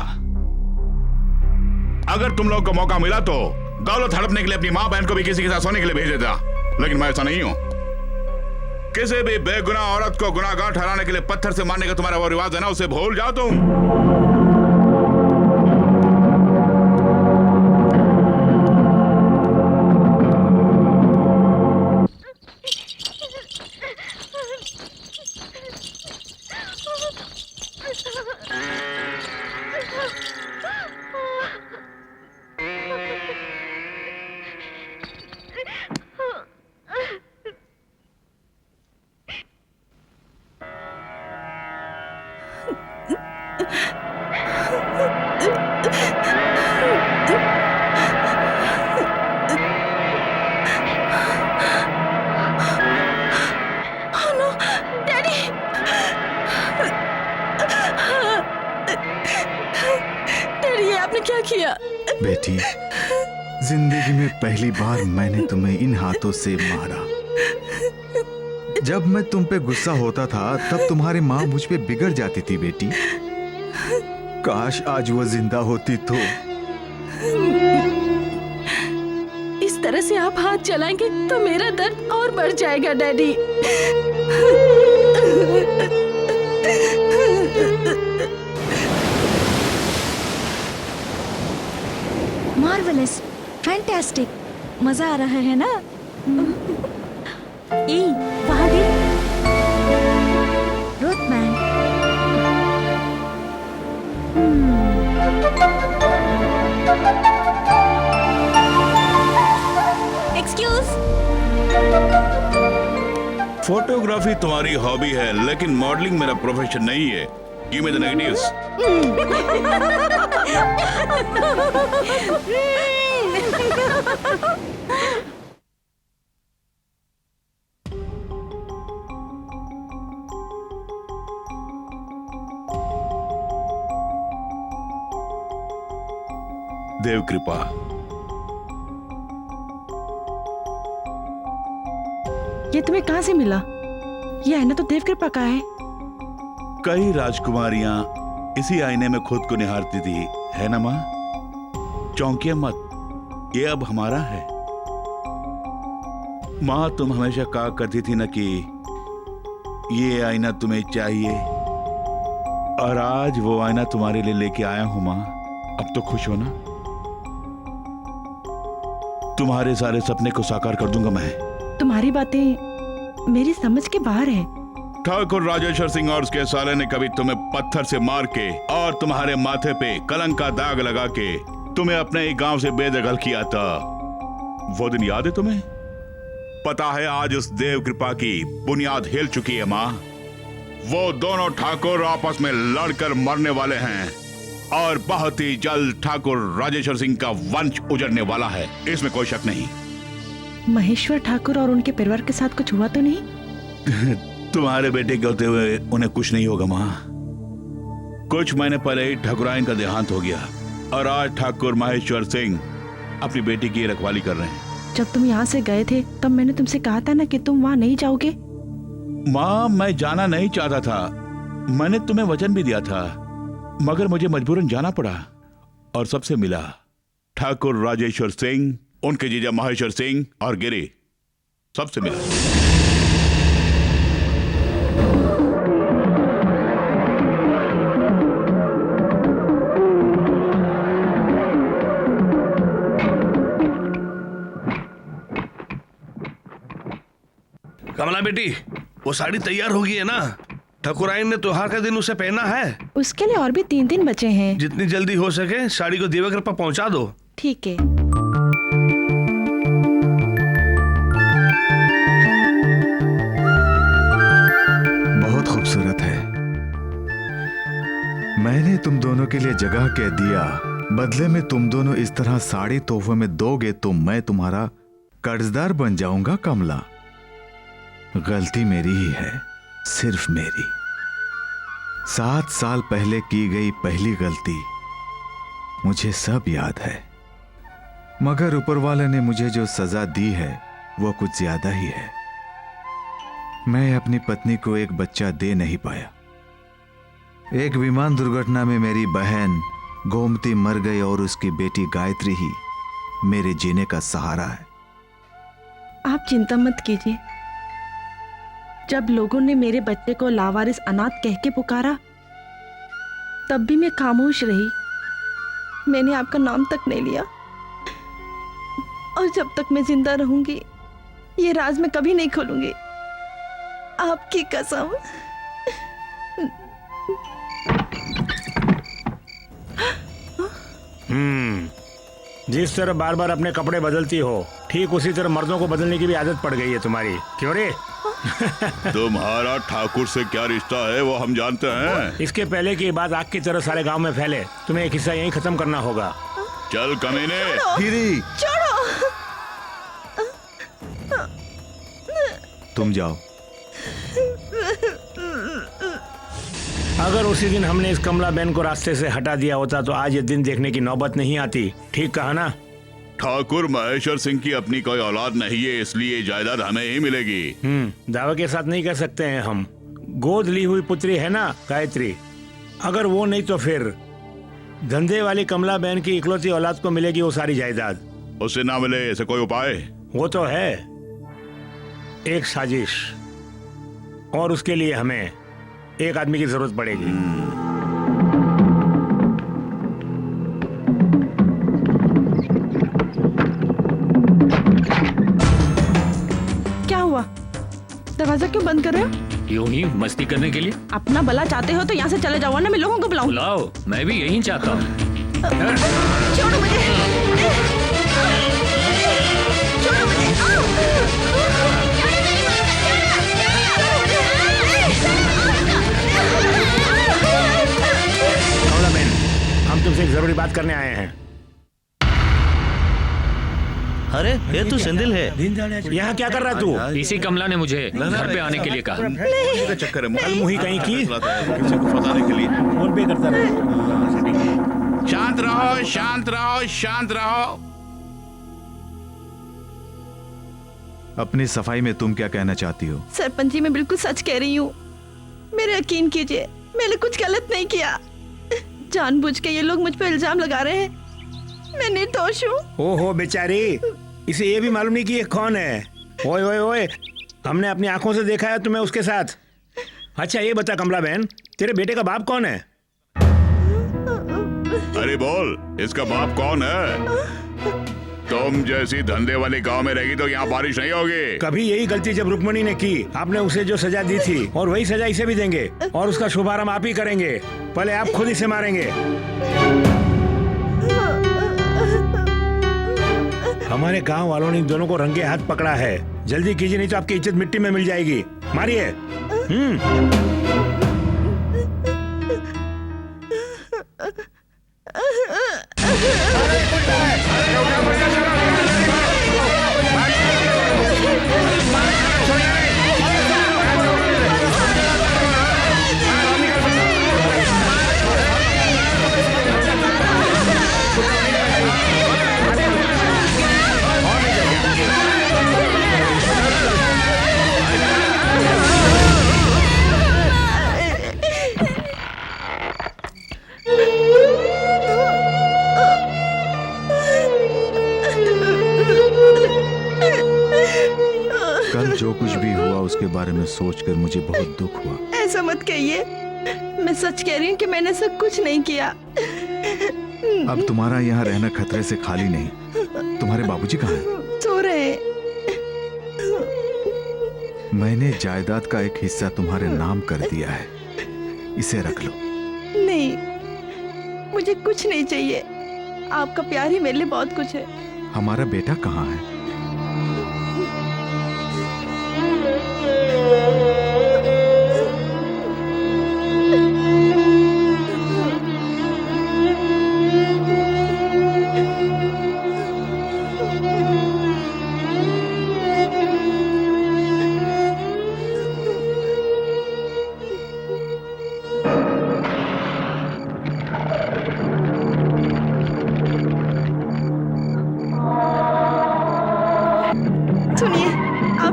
S1: अगर तुम लोगों को मौका मिला तो दौलत हड़पने के लिए अपनी मां बहन को भी किसी के साथ सोने के लिए भेज देता, लेकिन मैं ऐसा नहीं हूं। किसी भी बेगुनाह औरत को गुनाहगार ठहराने के लिए पत्थर से मारने का तुम्हारा वो रिवाज है ना, उसे भूल जाओ तुम।
S3: क्या किया?
S2: बेटी, जिंदगी में पहली बार मैंने तुम्हें इन हाथों से मारा। जब मैं तुम पे गुस्सा होता था तब तुम्हारी माँ मुझ पे बिगड़ जाती थी बेटी। काश आज वो जिंदा होती तो।
S3: इस तरह से आप हाथ चलाएंगे तो मेरा दर्द और बढ़ जाएगा डैडी।
S8: मार्वेलस, फैंटास्टिक, मजा आ रहा है ना? ए, वहाँ देख, रोथमैन। एक्सक्यूज।
S1: फोटोग्राफी तुम्हारी हॉबी है, लेकिन मॉडलिंग मेरा प्रोफेशन नहीं है। Give me the negatives. देव कृपा।
S7: ये तुम्हें कहां से मिला? ये आईना तो देव कृपा का है।
S1: कई राजकुमारियां इसी आईने में खुद को निहारती थी, है ना माँ? चौंकिए मत, ये अब हमारा है। माँ, तुम हमेशा कहा करती थी ना कि ये आईना तुम्हें चाहिए, और आज वो आईना तुम्हारे लिए लेके आया हूं माँ। अब तो खुश हो ना? तुम्हारे सारे सपने को साकार कर दूंगा मैं।
S7: तुम्हारी बातें मेरी समझ के बाहर है।
S1: ठाकुर राजेश्वर सिंह और उसके साले ने कभी तुम्हें पत्थर से मार के और तुम्हारे माथे पे कलंक का दाग लगा के तुम्हें अपने ही गांव से बेदखल किया था। वो दिन याद है तुम्हें? पता है आज उस देव कृपा की बुनियाद हिल चुकी है माँ। वो दोनों ठाकुर आपस में लड़कर मरने वाले हैं और बहुत ही जल्द ठाकुर राजेश्वर सिंह का वंश उजड़ने वाला है, इसमें कोई शक नहीं।
S7: महेश्वर ठाकुर और उनके परिवार के साथ कुछ हुआ तो नहीं?
S1: तुम्हारे बेटे के होते हुए उन्हें कुछ नहीं होगा माँ। कुछ महीने पहले ही ठाकुराइन का देहांत हो गया और आज ठाकुर महेश्वर सिंह अपनी बेटी की रखवाली कर रहे हैं।
S7: जब तुम यहाँ से गए थे तब मैंने तुमसे कहा था ना कि तुम वहाँ नहीं जाओगे।
S1: माँ, मैं जाना नहीं चाहता था, मैंने तुम्हें वचन भी दिया था, मगर मुझे मजबूरन जाना पड़ा और सबसे मिला ठाकुर राजेश्वर सिंह, उनके जीजा महेश्वर सिंह और गिरी, सबसे मिला।
S12: कमला बेटी, वो साड़ी तैयार होगी है ना? ठाकुराइन ने त्योहार का दिन उसे पहना है।
S7: उसके लिए और भी 3 दिन बचे हैं।
S12: जितनी जल्दी हो सके साड़ी को देव कृपा पहुंचा दो।
S7: ठीक है।
S2: बहुत खूबसूरत है। मैंने तुम दोनों के लिए जगह कह दिया, बदले में तुम दोनों इस तरह साड़ी तोहफे में दोगे तो मैं तुम्हारा कर्जदार बन जाऊंगा कमला। गलती मेरी ही है, सिर्फ मेरी। 7 साल पहले की गई पहली गलती मुझे सब याद है, मगर ऊपर वाले ने मुझे जो सजा दी है वो कुछ ज्यादा ही है। मैं अपनी पत्नी को एक बच्चा दे नहीं पाया। एक विमान दुर्घटना में मेरी बहन गोमती मर गई और उसकी बेटी गायत्री ही मेरे जीने का सहारा है।
S7: आप चिंता मत कीजिए। जब लोगों ने मेरे बच्चे को लावारिस अनाथ कह के पुकारा तब भी मैं खामोश रही। मैंने आपका नाम तक नहीं लिया, और जब तक मैं जिंदा रहूंगी ये राज मैं कभी नहीं खोलूंगी, आपकी कसम।
S4: जिस तरह बार बार अपने कपड़े बदलती हो, ठीक उसी तरह मर्दों को बदलने की भी आदत पड़ गई है तुम्हारी। क्यों रे?
S1: तुम्हारा ठाकुर से क्या रिश्ता है वो हम जानते हैं।
S4: इसके पहले की बात आग की तरह सारे गांव में फैले, तुम्हें एक हिस्सा यहीं खत्म करना होगा।
S1: चल कमीने।
S2: गिरी,
S7: छोड़ो।
S2: तुम जाओ।
S4: अगर उसी दिन हमने इस कमला बहन को रास्ते से हटा दिया होता तो आज ये दिन देखने की नौबत नहीं आती। ठीक कहा ना?
S1: ठाकुर महेश्वर सिंह की अपनी कोई औलाद नहीं है, इसलिए जायदाद हमें ही मिलेगी।
S4: दावे के साथ नहीं कह सकते हैं हम। गोद ली हुई पुत्री है ना गायत्री, अगर वो नहीं तो फिर धंधे वाली कमला बहन की इकलौती औलाद को मिलेगी वो सारी जायदाद।
S1: उससे ना मिले ऐसे कोई उपाय?
S4: वो तो है एक साजिश, और उसके लिए हमें एक आदमी की जरूरत पड़ेगी।
S7: क्या हुआ? दरवाजा क्यों बंद कर रहे हो?
S5: यूं ही मस्ती करने के लिए।
S7: अपना भला चाहते हो तो यहाँ से चले जाओ, वरना मैं लोगों को बुलाऊं।
S5: बुलाओ, मैं भी यही चाहता हूँ।
S7: छोड़ो मुझे। छोड़ो मुझे।
S4: कमला बहन, हम तुमसे एक जरूरी बात करने आए हैं।
S12: अरे ये तो सेंदिल है।
S4: यहाँ क्या कर रहा तू?
S5: इसी कमला ने मुझे घर पे आने के लिए कहा।
S1: का चक्कर है,
S4: कल मुही कहीं की
S1: किसी को फंसाने के लिए।
S4: फोन पे करता रहे।
S1: शांत रहो, शांत रहो, शांत रहो।
S2: अपनी सफाई में तुम क्या कहना चाहती हो?
S7: सरपंच जी, मैं बिल्कुल सच कह रही हूँ। मेरे यकीन कीजिए, मैंने कुछ गलत नहीं किया। जानबूझ के ये लोग मुझ पे इल्जाम लगा रहे हैं। मैं निर्दोष हूँ।
S4: ओहो बेचारी, इसे ये भी मालूम नहीं कि ये कौन है। ओए ओए ओए, हमने अपनी आंखों से देखा है तुम्हें उसके साथ। अच्छा ये बता कमला बहन, तेरे बेटे का बाप कौन है?
S1: अरे बोल, इसका बाप कौन है? तुम जैसी धंधे वाले गांव में रहेगी तो यहाँ बारिश नहीं होगी।
S4: कभी यही गलती जब रुक्मणी ने की, आपने उसे जो सजा दी थी और वही सजा इसे भी देंगे, और उसका शुभारंभ आप ही करेंगे। पहले आप खुद इसे मारेंगे। हमारे गांव वालों ने इन दोनों को रंगे हाथ पकड़ा है। जल्दी कीजिए नहीं तो आपकी इज्जत मिट्टी में मिल जाएगी। मारिए।
S2: कल जो कुछ भी हुआ उसके बारे में सोचकर मुझे बहुत दुख हुआ।
S7: ऐसा मत कहिए, मैं सच कह रही हूँ कि मैंने सब कुछ नहीं किया।
S2: अब तुम्हारा यहाँ रहना खतरे से खाली नहीं। तुम्हारे बाबूजी कहाँ हैं?
S7: सो रहे हैं।
S2: मैंने जायदाद का एक हिस्सा तुम्हारे नाम कर दिया है, इसे रख लो।
S7: नहीं, मुझे कुछ नहीं चाहिए। आपका प्यार ही मेरे लिए बहुत कुछ है।
S2: हमारा बेटा कहाँ है?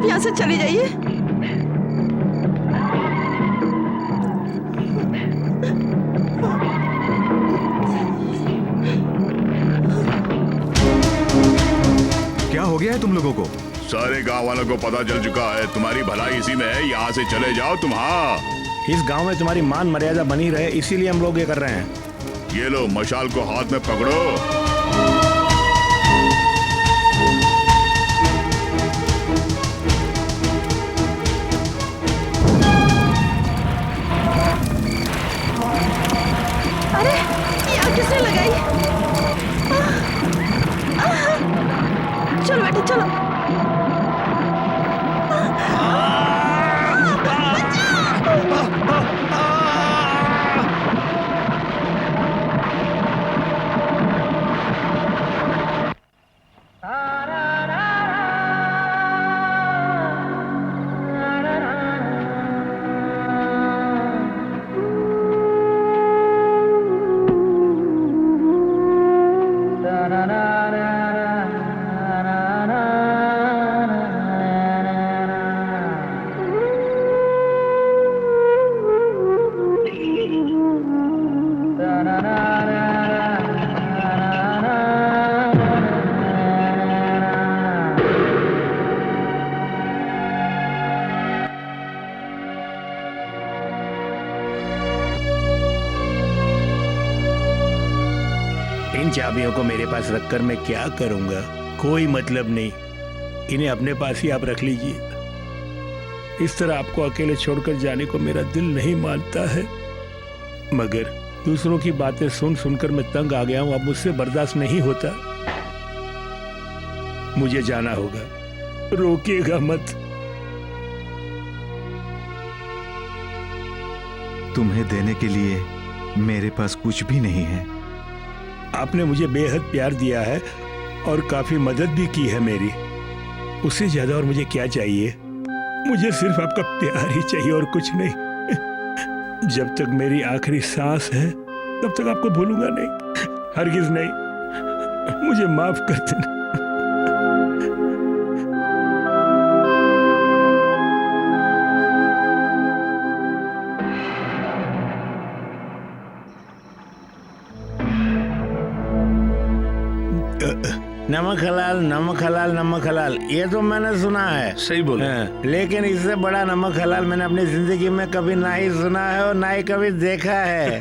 S7: आप यहाँ से चली जाइए।
S2: क्या हो गया है तुम लोगों को?
S1: सारे गांव वालों को पता चल चुका है, तुम्हारी भलाई इसी में है। यहाँ से चले जाओ तुम। हाँ,
S4: इस गांव में तुम्हारी मान मर्यादा बनी रहे, इसीलिए हम लोग ये कर रहे हैं।
S1: ये लो मशाल को हाथ में पकड़ो।
S7: अरे ये आग किसने लगाई? चलो बेटे चलो।
S4: इन चाबियों को मेरे पास रखकर मैं क्या करूंगा? कोई मतलब नहीं, इन्हें अपने पास ही आप रख लीजिए। इस तरह आपको अकेले छोड़कर जाने को मेरा दिल नहीं मानता है, मगर दूसरों की बातें सुन सुनकर मैं तंग आ गया हूं। अब मुझसे बर्दाश्त नहीं होता, मुझे जाना होगा। रोकिएगा मत।
S2: तुम्हें देने के लिए मेरे पास कुछ भी नहीं है।
S4: आपने मुझे बेहद प्यार दिया है और काफी मदद भी की है मेरी। उससे ज्यादा और मुझे क्या चाहिए? मुझे सिर्फ आपका प्यार ही चाहिए और कुछ नहीं। जब तक मेरी आखिरी सांस है तब तक आपको भूलूंगा नहीं, हरगिज नहीं। मुझे माफ कर देना। नमक हलाल, नमक हलाल, नमक हलाल, ये तो मैंने सुना है।
S12: सही बोले।
S4: लेकिन इससे बड़ा नमक हलाल मैंने अपनी जिंदगी में कभी ना ही सुना है और ना ही कभी देखा है।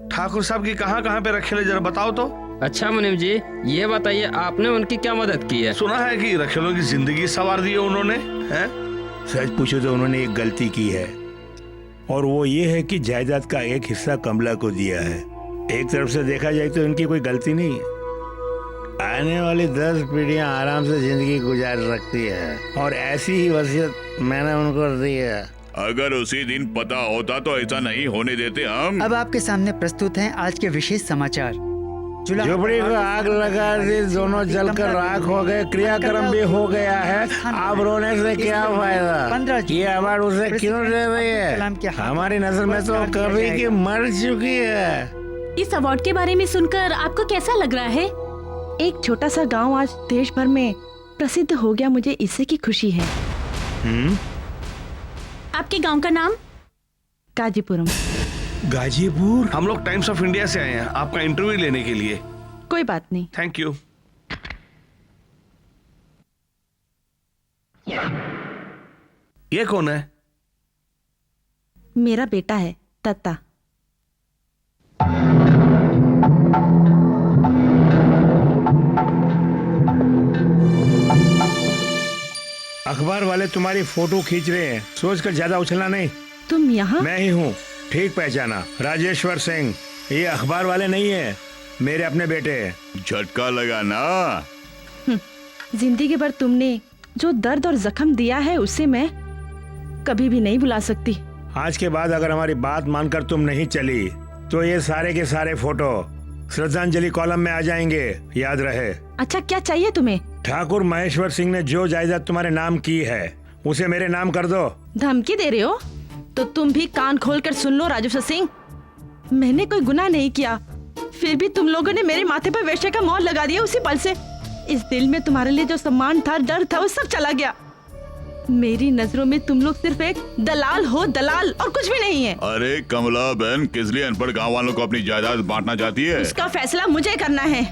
S12: ठाकुर साहब की कहाँ कहाँ पे रखेले, जरा बताओ तो।
S11: अच्छा मुनीम जी, ये बताइए आपने उनकी क्या मदद की है?
S12: सुना है कि रखेलों की जिंदगी सवार दी है उन्होंने। हैं?
S4: सच पूछो तो उन्होंने एक गलती की है, और वो ये है कि जायदाद का एक हिस्सा कमला को दिया है। एक तरफ से देखा जाए तो इनकी कोई गलती नहीं है। आने वाली 10 पीढ़ियां आराम से जिंदगी गुजार सकती है, और ऐसी ही वसीयत मैंने उनको दी है।
S1: अगर उसी दिन पता होता तो ऐसा नहीं होने देते हम।
S9: अब आपके सामने प्रस्तुत हैं आज के विशेष समाचार।
S4: झोपड़ी को आग लगा दी, दोनों जलकर राख हो गए, क्रियाक्रम भी हो गया है। अब रोने से क्या फायदा? ये अवार्ड उसे क्यों दे रही है? हमारी नजर में तो कभी की मर चुकी है।
S6: इस अवार्ड के बारे में सुनकर आपको कैसा लग रहा है?
S7: एक छोटा सा गांव आज देश भर में प्रसिद्ध हो गया, मुझे इससे की खुशी है।
S6: आपके गांव का नाम?
S7: गाजीपुरम।
S4: गाजीपुर?
S12: हम लोग टाइम्स ऑफ इंडिया से आए हैं आपका इंटरव्यू लेने के लिए।
S7: कोई बात नहीं।
S12: Thank you. ये कौन है?
S7: मेरा बेटा है दत्ता।
S4: अखबार वाले तुम्हारी फोटो खींच रहे हैं, सोचकर ज्यादा उछलना नहीं।
S7: तुम यहाँ?
S4: मैं ही हूँ, ठीक पहचाना, राजेश्वर सिंह। ये अखबार वाले नहीं है, मेरे अपने बेटे हैं।
S1: झटका लगा ना।
S7: जिंदगी भर तुमने जो दर्द और जख्म दिया है उसे मैं कभी भी नहीं भुला सकती।
S4: आज के बाद अगर हमारी बात मानकर तुम नहीं चली तो ये सारे के सारे फोटो श्रद्धांजलि कॉलम में आ जाएंगे, याद रहे।
S7: अच्छा क्या चाहिए तुम्हें?
S4: ठाकुर महेश्वर सिंह ने जो जायदाद तुम्हारे नाम की है उसे मेरे नाम कर दो।
S7: धमकी दे रहे हो? तो तुम भी कान खोल कर सुन लो राजेश्वर सिंह, मैंने कोई गुनाह नहीं किया, फिर भी तुम लोगों ने मेरे माथे पर वेश्या का मोहर लगा दिया। उसी पल से इस दिल में तुम्हारे लिए जो सम्मान था, डर था, वो सब चला गया। मेरी नजरों में तुम लोग सिर्फ एक दलाल हो, दलाल, और कुछ भी नहीं है।
S1: अरे कमला बहन, किस लिए अनपढ़ गांव वालों को अपनी जायदाद बांटना चाहती है?
S7: उसका फैसला मुझे करना है।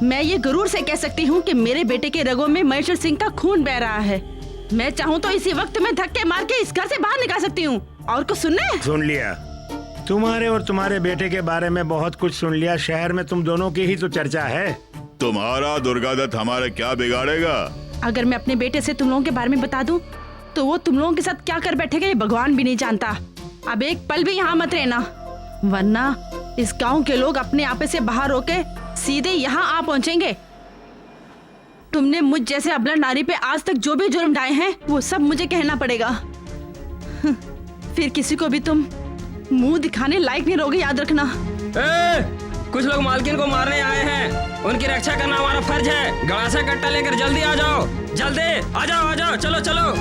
S7: मैं ये गरूर से कह सकती हूँ कि मेरे बेटे के रगों में महेश्वर सिंह का खून बह रहा है। मैं चाहूँ तो इसी वक्त में धक्के मार के इस घर से बाहर निकाल सकती हूँ। और कुछ सुनने?
S4: सुन लिया। तुम्हारे और तुम्हारे बेटे के बारे में बहुत कुछ सुन लिया। शहर में तुम दोनों की ही तो चर्चा है।
S1: तुम्हारा दुर्गादत्त हमारे क्या बिगाड़ेगा?
S7: अगर मैं अपने बेटे से तुम लोगों के बारे में बता दूं, तो वो तुम लोगों के साथ क्या कर बैठेगा ये भगवान भी नहीं जानता। अब एक पल भी यहाँ मत रहना, वरना इस गांव के लोग अपने आपे से बाहर होके सीधे यहाँ आ पहुँचेंगे। तुमने मुझ जैसे अबला नारी पे आज तक जो भी जुर्म ढाए हैं, वो सब मुझे कहना पड़ेगा। फिर किसी को भी तुम मुंह दिखाने लायक नहीं रहोगे, याद रखना।
S11: कुछ लोग मालकिन को मारने आए हैं, उनकी रक्षा करना हमारा फर्ज है। गड़ासा कट्टा लेकर जल्दी आ जाओ, जल्दी आ जाओ, आ जाओ, चलो चलो।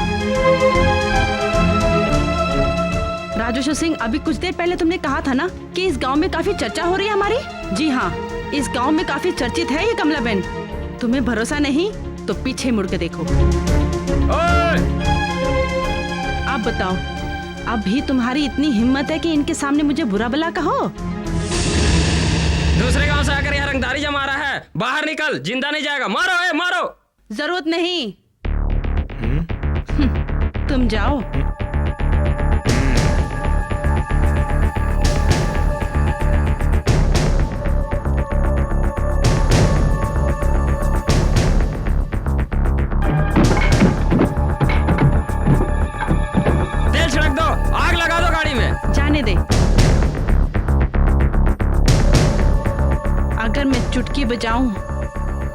S7: राजेश्वर सिंह, अभी कुछ देर पहले तुमने कहा था ना कि इस गांव में काफी चर्चा हो रही है हमारी। जी हाँ, इस गांव में काफी चर्चित है ये कमला बहन। तुम्हें भरोसा नहीं तो पीछे मुड़ के देखो। आप बताओ, अभी तुम्हारी इतनी हिम्मत है कि इनके सामने मुझे बुरा भला कहो?
S11: दूसरे गांव से आकर यहाँ रंगदारी जमा रहा है। बाहर निकल, जिंदा नहीं जाएगा। मारो मारो।
S7: जरूरत नहीं, तुम जाओ।
S11: तेल छिड़क दो, आग लगा दो गाड़ी में।
S7: जाने दे। अगर मैं चुटकी बजाऊं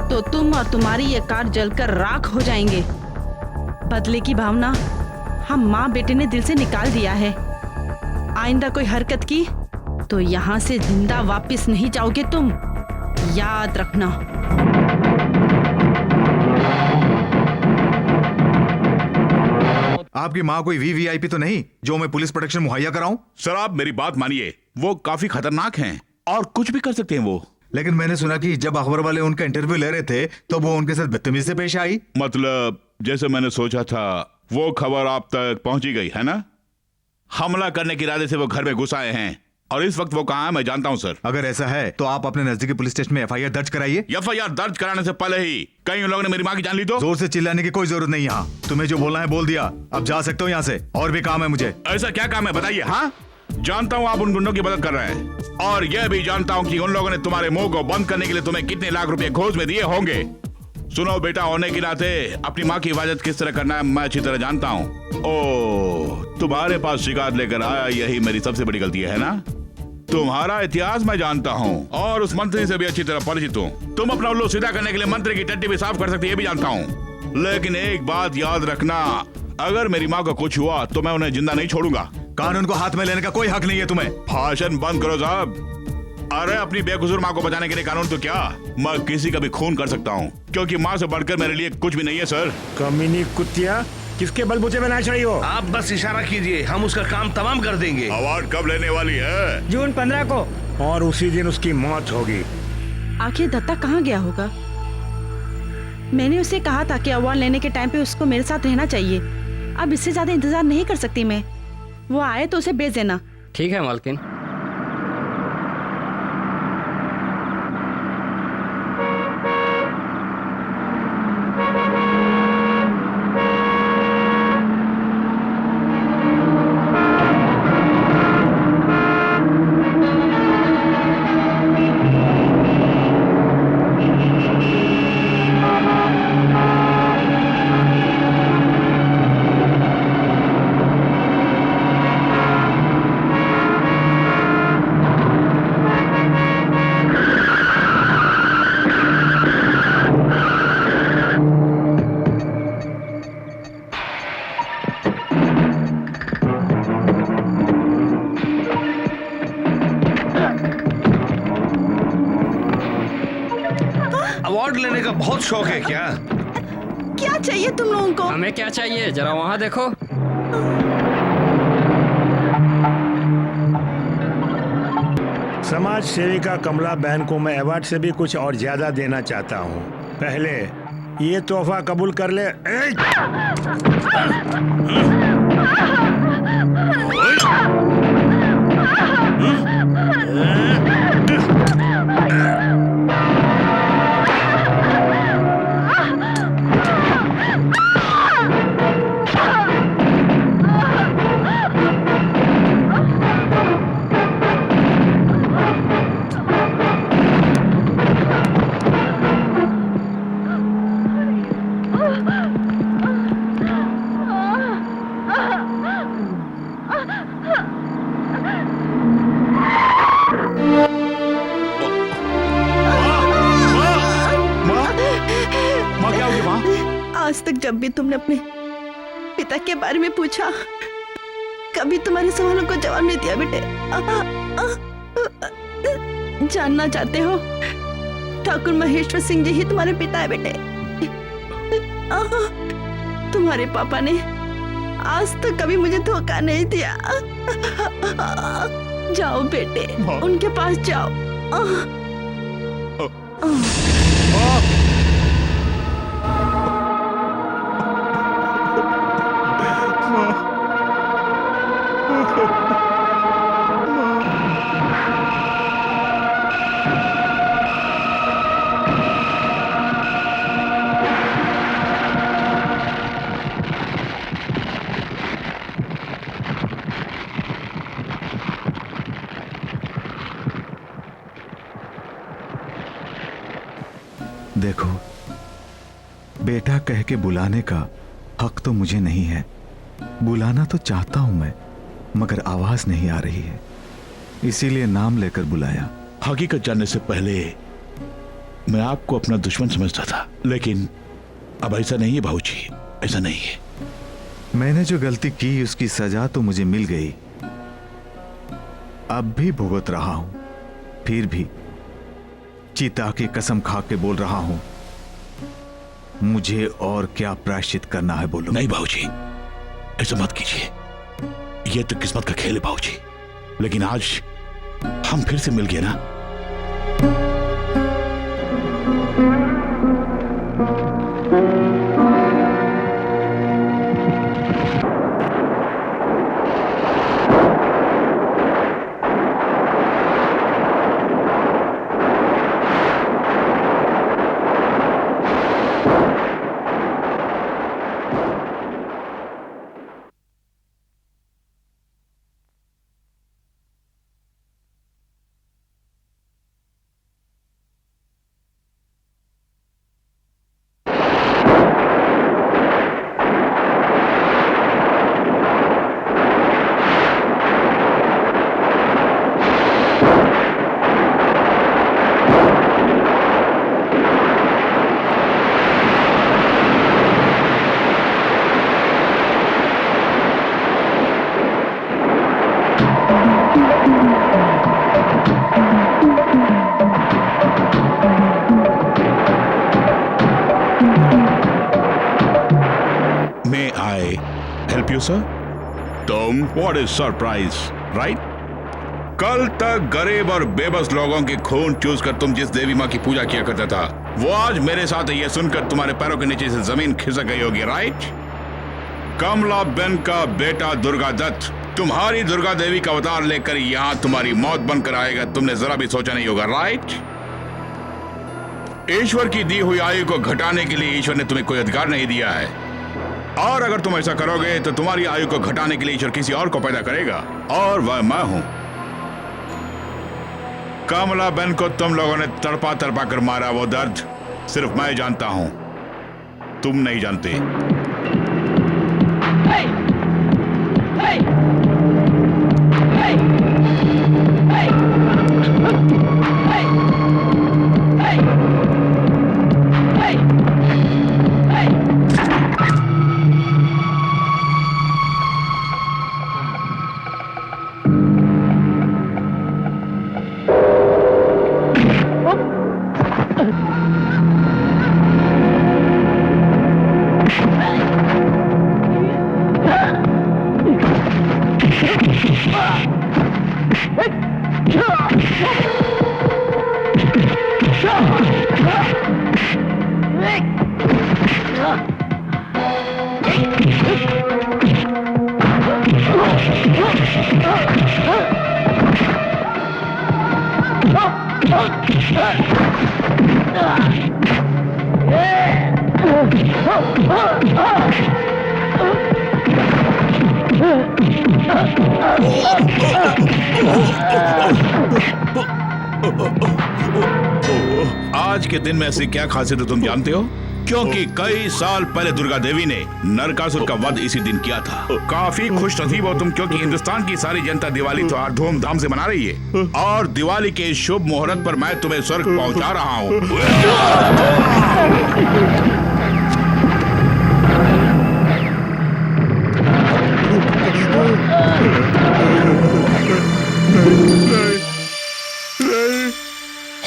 S7: तो तुम और तुम्हारी ये कार जलकर राख हो जाएंगे। बदले की भावना हम माँ बेटे ने दिल से निकाल दिया है। आइंदा कोई हरकत की तो यहाँ से जिंदा वापस नहीं जाओगे तुम, याद रखना।
S2: आपकी माँ कोई वीवीआईपी तो नहीं जो मैं पुलिस प्रोटेक्शन मुहैया कराऊं?
S1: सर आप मेरी बात मानिए, वो काफी खतरनाक हैं और कुछ भी कर सकते हैं वो।
S2: लेकिन मैंने सुना कि जब अखबार वाले उनका इंटरव्यू ले रहे थे तो वो उनके साथ बदतमीजी से पेश आई।
S1: मतलब जैसे मैंने सोचा था वो खबर आप तक पहुंची गई है ना? हमला करने के इरादे से वो घर में घुस आए हैं और इस वक्त वो कहाँ है मैं जानता हूँ सर।
S2: अगर ऐसा है तो आप अपने नजदीकी पुलिस स्टेशन में एफआईआर दर्ज कराइए।
S1: एफआईआर दर्ज कराने से पहले ही कई लोगों ने मेरी माँ की जान ली तो।
S2: जोर से चिल्लाने की कोई जरूरत नहीं। यहाँ तुम्हें जो बोलना है बोल दिया, अब जा सकते हो यहाँ से। और भी काम है मुझे।
S1: ऐसा क्या काम है बताइए। हाँ, जानता हूँ आप उन गुंडों की मदद कर रहे हैं और यह भी जानता हूँ कि उन लोगों ने तुम्हारे मुंह को बंद करने के लिए तुम्हें कितने लाख रुपए घोष में दिए होंगे। सुनो बेटा, होने के नाते अपनी माँ की हिफाजत किस तरह करना है मैं अच्छी तरह जानता हूँ। ओह, तुम्हारे पास शिकायत लेकर आया, यही मेरी सबसे बड़ी गलती है ना? तुम्हारा इतिहास मैं जानता हूँ और उस मंत्री से भी अच्छी तरह परिचित हूँ। तुम अपना उल्लू सीधा करने के लिए मंत्री की टट्टी भी साफ कर सकती है, ये भी जानता हूँ। लेकिन एक बात याद रखना, अगर मेरी माँ को कुछ हुआ तो मैं उन्हें जिंदा नहीं छोड़ूंगा।
S2: कानून को हाथ में लेने का कोई हक नहीं है तुम्हें।
S1: भाषण बंद करो साहब। अरे अपनी बेकसूर माँ को बचाने के लिए कानून तो क्या, मैं किसी का भी खून कर सकता हूँ, क्योंकि माँ से बढ़कर मेरे लिए कुछ भी नहीं है सर।
S4: कमीनी कुत्तिया, किसके बलबूते में ना चढ़ी हो?
S12: आप बस इशारा कीजिए, हम उसका काम तमाम कर देंगे।
S1: अवार्ड कब लेने वाली है?
S9: जून 15 को।
S4: और उसी दिन उसकी मौत होगी।
S7: आखिर दत्ता कहाँ गया होगा? मैंने उसे कहा था कि अवार्ड लेने के टाइम पे उसको मेरे साथ रहना चाहिए। अब इससे ज्यादा इंतजार नहीं कर सकती मैं। वो आए तो उसे भेज देना।
S11: ठीक है मालकिन।
S12: अवार्ड लेने का बहुत शौक है क्या?
S7: क्या चाहिए तुम लोगों को?
S11: हमें क्या चाहिए, जरा वहाँ देखो।
S4: समाज सेविका कमला बहन को मैं अवार्ड से भी कुछ और ज्यादा देना चाहता हूँ। पहले ये तोहफा कबूल कर ले।
S7: आज तक जब भी तुमने अपने पिता के बारे में पूछा, कभी तुम्हारे सवालों को जवाब नहीं दिया बेटे। जानना चाहते हो, ठाकुर महेश्वर सिंह जी ही तुम्हारे पिता है बेटे। तुम्हारे पापा ने आज तक कभी मुझे धोखा नहीं दिया। जाओ बेटे, उनके पास जाओ।
S2: देखो, बेटा कह के बुलाने का हक तो मुझे नहीं है। बुलाना तो चाहता हूं मैं, मगर आवाज नहीं आ रही है, इसीलिए नाम लेकर बुलाया।
S1: हकीकत जानने से पहले मैं आपको अपना दुश्मन समझता था, लेकिन अब ऐसा नहीं है भाऊजी, ऐसा नहीं है।
S2: मैंने जो गलती की उसकी सजा तो मुझे मिल गई, अब भी भुगत रहा हूं। फिर भी चिता की कसम खा के बोल रहा हूं, मुझे और क्या प्रायश्चित करना है बोलो।
S1: नहीं भाऊजी, ऐसा मत कीजिए, यह तो किस्मत का खेल है भाऊजी। लेकिन आज हम फिर से मिल गए ना। तुम व्हाट इज सरप्राइज, राइट? कल तक गरीब और बेबस लोगों के खून चूस कर तुम जिस देवी माँ की पूजा किया करता था, वो आज मेरे साथ यह सुनकर तुम्हारे पैरों के नीचे से जमीन खिसक गई होगी, राइट? कमला बेन का बेटा दुर्गा दत्त तुम्हारी दुर्गा देवी का अवतार लेकर यहाँ तुम्हारी मौत बनकर आएगा, तुमने जरा भी सोचा नहीं होगा, राइट? ईश्वर की दी हुई आयु को घटाने के लिए ईश्वर ने तुम्हें कोई अधिकार नहीं दिया है, और अगर तुम ऐसा करोगे तो तुम्हारी आयु को घटाने के लिए ईश्वर किसी और को पैदा करेगा, और वह मैं हूं। कमला बेन को तुम लोगों ने तड़पा तड़पा कर मारा, वो दर्द सिर्फ मैं जानता हूं, तुम नहीं जानते। आज के दिन में ऐसी क्या खासियत है तुम जानते हो? क्योंकि कई साल पहले दुर्गा देवी ने नरकासुर का वध इसी दिन किया था। काफी खुश नसीब हो तुम, क्योंकि हिंदुस्तान की सारी जनता दिवाली त्योहार धूमधाम से मना रही है और दिवाली के इस शुभ मुहूर्त पर मैं तुम्हें स्वर्ग पहुंचा रहा हूं।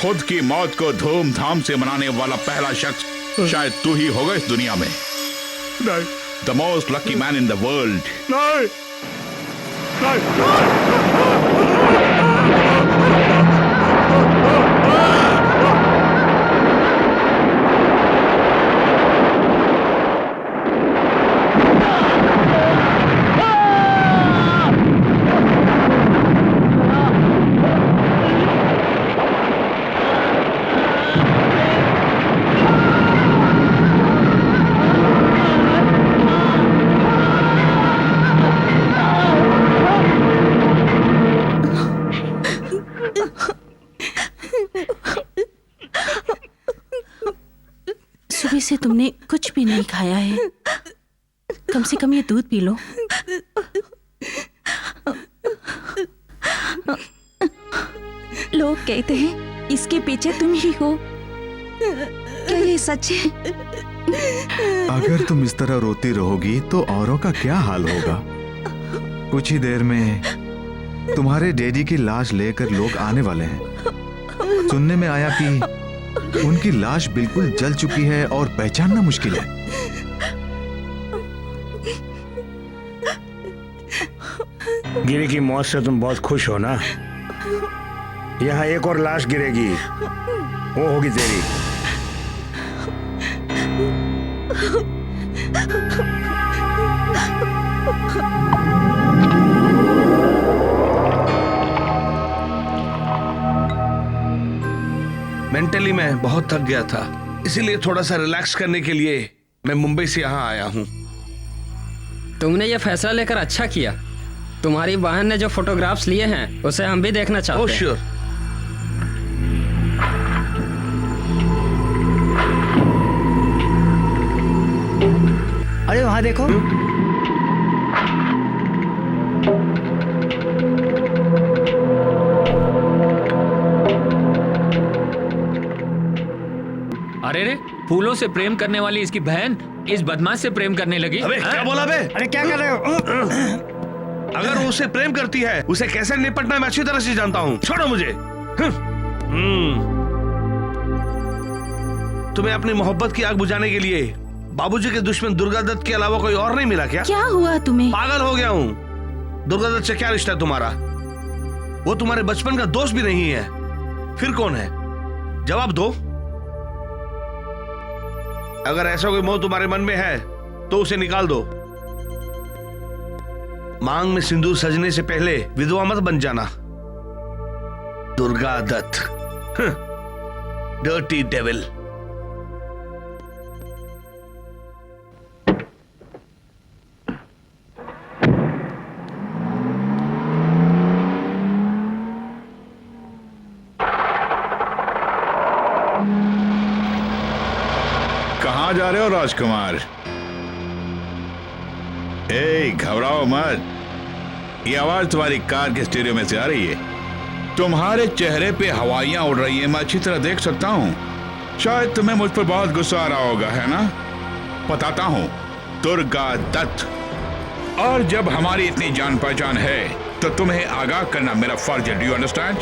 S1: खुद की मौत को धूमधाम से मनाने वाला पहला शख्स शायद तू ही होगा इस दुनिया में। The most lucky man in the world.
S3: सुबह से तुमने कुछ भी नहीं खाया है, कम से कम ये दूध पी लो।
S8: लोग कहते हैं इसके पीछे तुम ही हो, क्या ये सच है?
S2: अगर तुम इस तरह रोती रहोगी तो औरों का क्या हाल होगा? कुछ ही देर में तुम्हारे डैडी की लाश लेकर लोग आने वाले हैं। सुनने में आया कि उनकी लाश बिल्कुल जल चुकी है और पहचानना मुश्किल है।
S4: गिरी की मौत से तुम बहुत खुश हो ना? यहाँ एक और लाश गिरेगी, वो होगी तेरी।
S12: मेंटली मैं बहुत थक गया था, इसीलिए थोड़ा सा रिलैक्स करने के लिए मैं मुंबई से यहाँ आया हूँ।
S11: तुमने ये फैसला लेकर अच्छा किया। तुम्हारी बहन ने जो फोटोग्राफ्स लिए हैं उसे हम भी देखना चाहते हैं।
S12: श्योर।
S9: अरे वहां देखो।
S5: अरे रे, फूलों से प्रेम करने वाली इसकी बहन इस बदमाश से प्रेम करने लगी।
S12: अबे क्या बोला बे?
S9: अरे क्या कर रहे हो?
S12: अगर वो उसे प्रेम करती है, उसे कैसे निपटना मैं अच्छी तरह से जानता हूँ। छोड़ो मुझे। तुम्हें अपनी मोहब्बत की आग बुझाने के लिए बाबूजी के दुश्मन दुर्गा दत्त के अलावा कोई और नहीं मिला क्या?
S3: क्या हुआ तुम्हें?
S12: पागल हो गया हूँ। दुर्गा दत्त से क्या रिश्ता है तुम्हारा? वो तुम्हारे बचपन का दोस्त भी नहीं है। फिर कौन है? जवाब दो। अगर ऐसा कोई मोह तुम्हारे मन में है तो उसे निकाल दो। मांग में सिंदूर सजने से पहले विधवा मत बन जाना। Durga Dutt, dirty devil.
S1: कहाँ जा रहे हो राजकुमार? ए, घबराओ मत। ये आवाज तुम्हारी कार के स्टीरियो में से आ रही है। तुम्हारे चेहरे पे हवाइयां उड़ रही हैं, मैं अच्छी तरह देख सकता हूँ। शायद तुम्हें मुझ पर बहुत गुस्सा आ रहा होगा, है ना? बताता हूँ, दुर्गा दत्त। और जब हमारी इतनी जान पहचान है तो तुम्हें आगाह करना मेरा फर्ज है। Do you understand?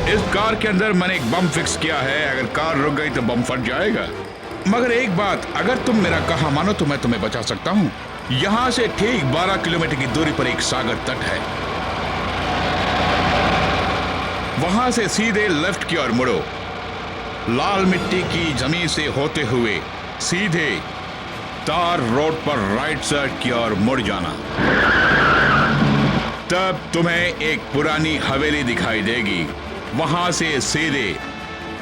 S1: इस कार के अंदर मैंने एक बम फिक्स किया है। अगर कार रुक गई तो बम फट जाएगा। मगर एक बात, अगर तुम मेरा कहा मानो तो मैं तुम्हें बचा सकता हूँ। यहाँ से ठीक 12 किलोमीटर की दूरी पर एक सागर तट है। वहां से सीधे लेफ्ट की ओर मुड़ो। लाल मिट्टी की जमीन से होते हुए सीधे तार रोड पर राइट साइड की ओर मुड़ जाना। तब तुम्हें एक पुरानी हवेली दिखाई देगी। वहां से सीधे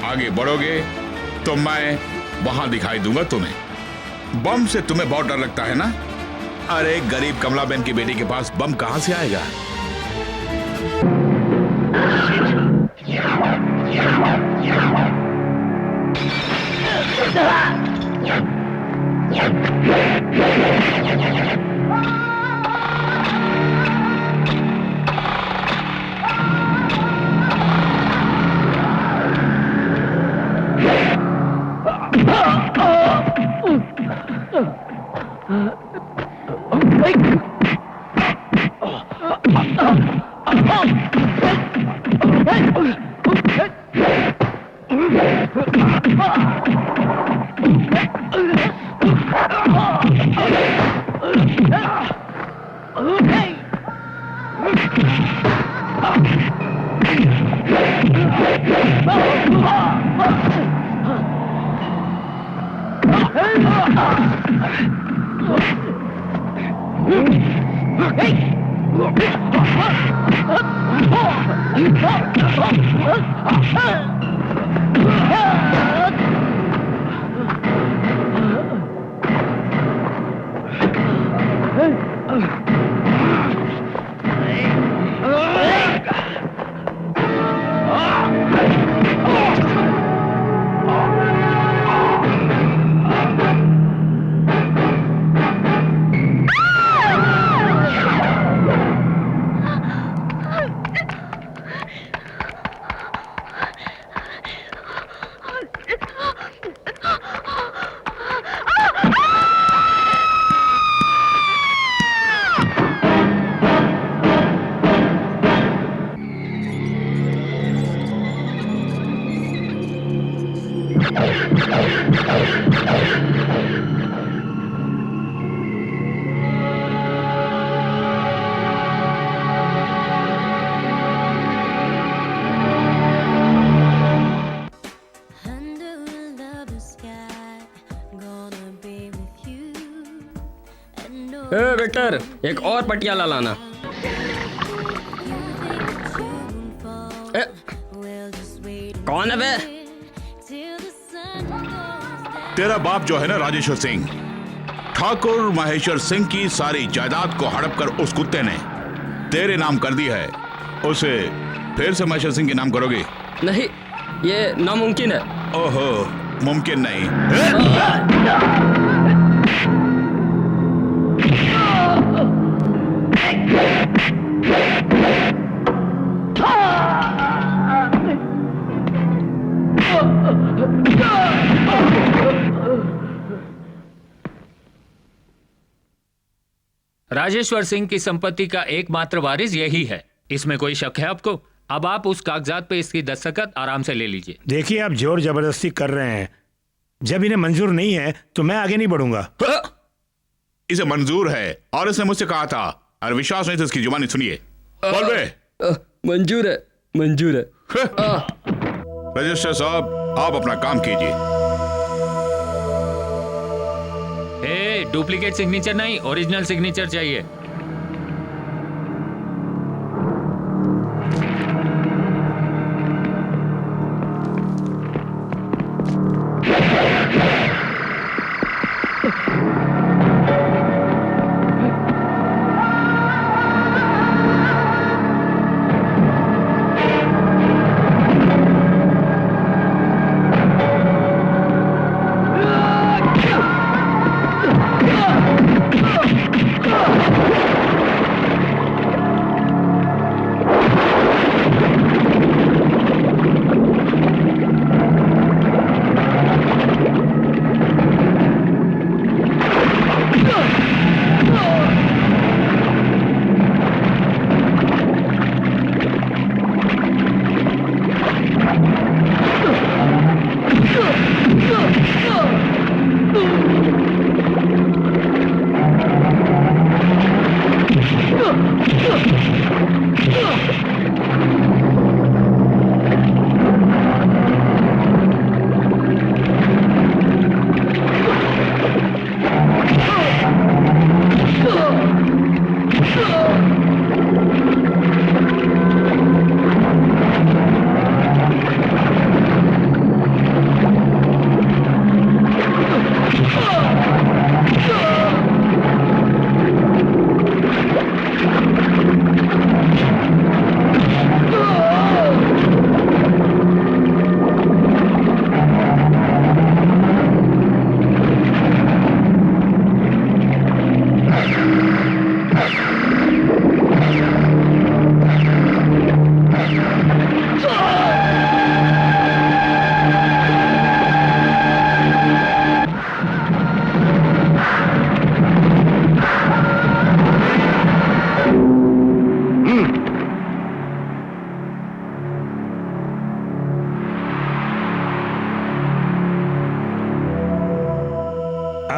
S1: आगे बढ़ोगे तो मैं वहां दिखाई दूंगा तुम्हें। बम से तुम्हें बहुत डर लगता है ना? अरे गरीब कमलाबेन की बेटी के पास बम कहां से आएगा?
S11: वेटर, एक और पटियाला लाना। कौन है बे?
S1: तेरा बाप जो है ना राजेश्वर सिंह, ठाकुर महेश्वर सिंह की सारी जायदाद को हड़प कर उस कुत्ते ने तेरे नाम कर दी है। उसे फिर से महेश्वर सिंह के नाम करोगे?
S11: नहीं, ये नामुमकिन है।
S1: ओहो, मुमकिन नहीं।
S5: राजेश्वर सिंह की संपत्ति का एकमात्र वारिस यही है, इसमें कोई शक है आपको? अब आप उस कागजात पे इसकी दस्तखत आराम से ले लीजिए।
S4: देखिए, आप जोर जबरदस्ती कर रहे हैं। जब इन्हें मंजूर नहीं है तो मैं आगे नहीं बढ़ूंगा।
S1: इसे मंजूर है और इसने मुझसे कहा था। अरे विश्वास नहीं तो इसकी जुबानी सुनिए। बोल बे।
S11: मंजूर है, मंजूर है।
S1: रजिस्टर साहब, आप अपना काम कीजिए।
S5: डुप्लीकेट सिग्नेचर नहीं, ओरिजिनल सिग्नेचर चाहिए।